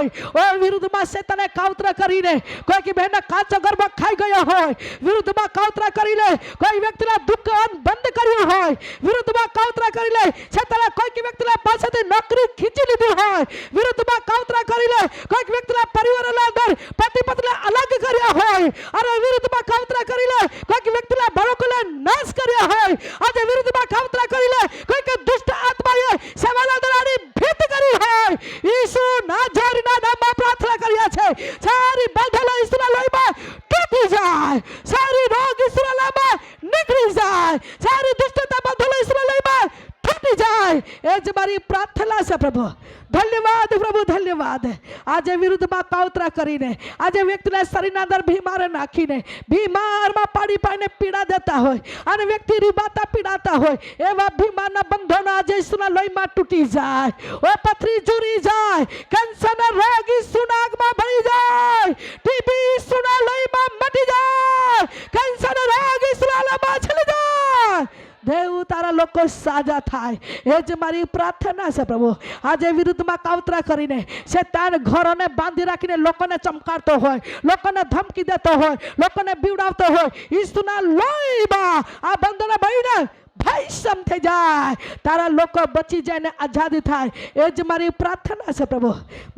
विरुद्ध में शैताने कावतरा करीने कोई बहन काचो गर्भ खाई गयो हो विरुद्ध में कावतरा करीने कोई व्यक्ति ने दुकान बंद कर्यो हो विरुद्ध में कावतरा करीने शैताने कोई व्यक्ति ने पासेथी नौकरी खींची लीधी हो विरुद्ध में कावतरा करीने कोई व्यक्ति ने परिवार अंदर पति पत्नी अलग कर्या होय अरे विरुद्ध में कावतरा करी ले कोई व्यक्ति ने बाळकोने नाश कर्या होय आज विरुद्ध में कावतरा करी ले कोई दुष्ट आत्माए सेवाना दरानी भीत करी होय यीशु नाजरीना नामમાં प्रार्थना કર્યા છે सारी बांधेला ઈસુના લોહીમાં તૂટી જાય सारी रोग ઈસુના નામમાં નીકળી જાય सारी दुष्टता बांधेला ઈસુના લોહીમાં તૂટી જાય એ જ મારી પ્રાર્થના છે પ્રભુ। धन्यवाद प्रभु धन्यवाद। आज विरुद्ध में कावतरा करीने आज व्यक्ति ने शरीर अंदर बीमार नाखीने बीमार में पाड़ी पाने पीड़ा देता हो अने व्यक्ति रिबाता पीड़ाता हो एवा बीमार बंधन आज यीशुना लोही में टूटी जाए ओ पथरी जुड़ी जाए कैंसर रोग यीशुना आग में भरी जाए टीबी यीशुना लोही में मटी जाए कैंसर रोग यीशुना लोही में चली जाए देव तारा लोको साजा थाय ए ज मारी प्रार्थना छे प्रभु। आज विरुद्ध में कावतरा करीने शैतान घरों बांधी राखीने लोकोने चमकाड़तो होय लोकोने धमकी देतो होय लोकोने बीवडावतो होय यीशुना लोहीमां आ बंधन भरीने भयसम थई जाय तारा लोको बची जाय ने आजादी थाय ए ज मारी प्रार्थना छे प्रभु।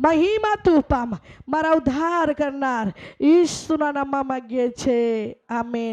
महिमा तू पाम मारा उद्धार करनार यीशुना नाममां मांगीए छे आमीन।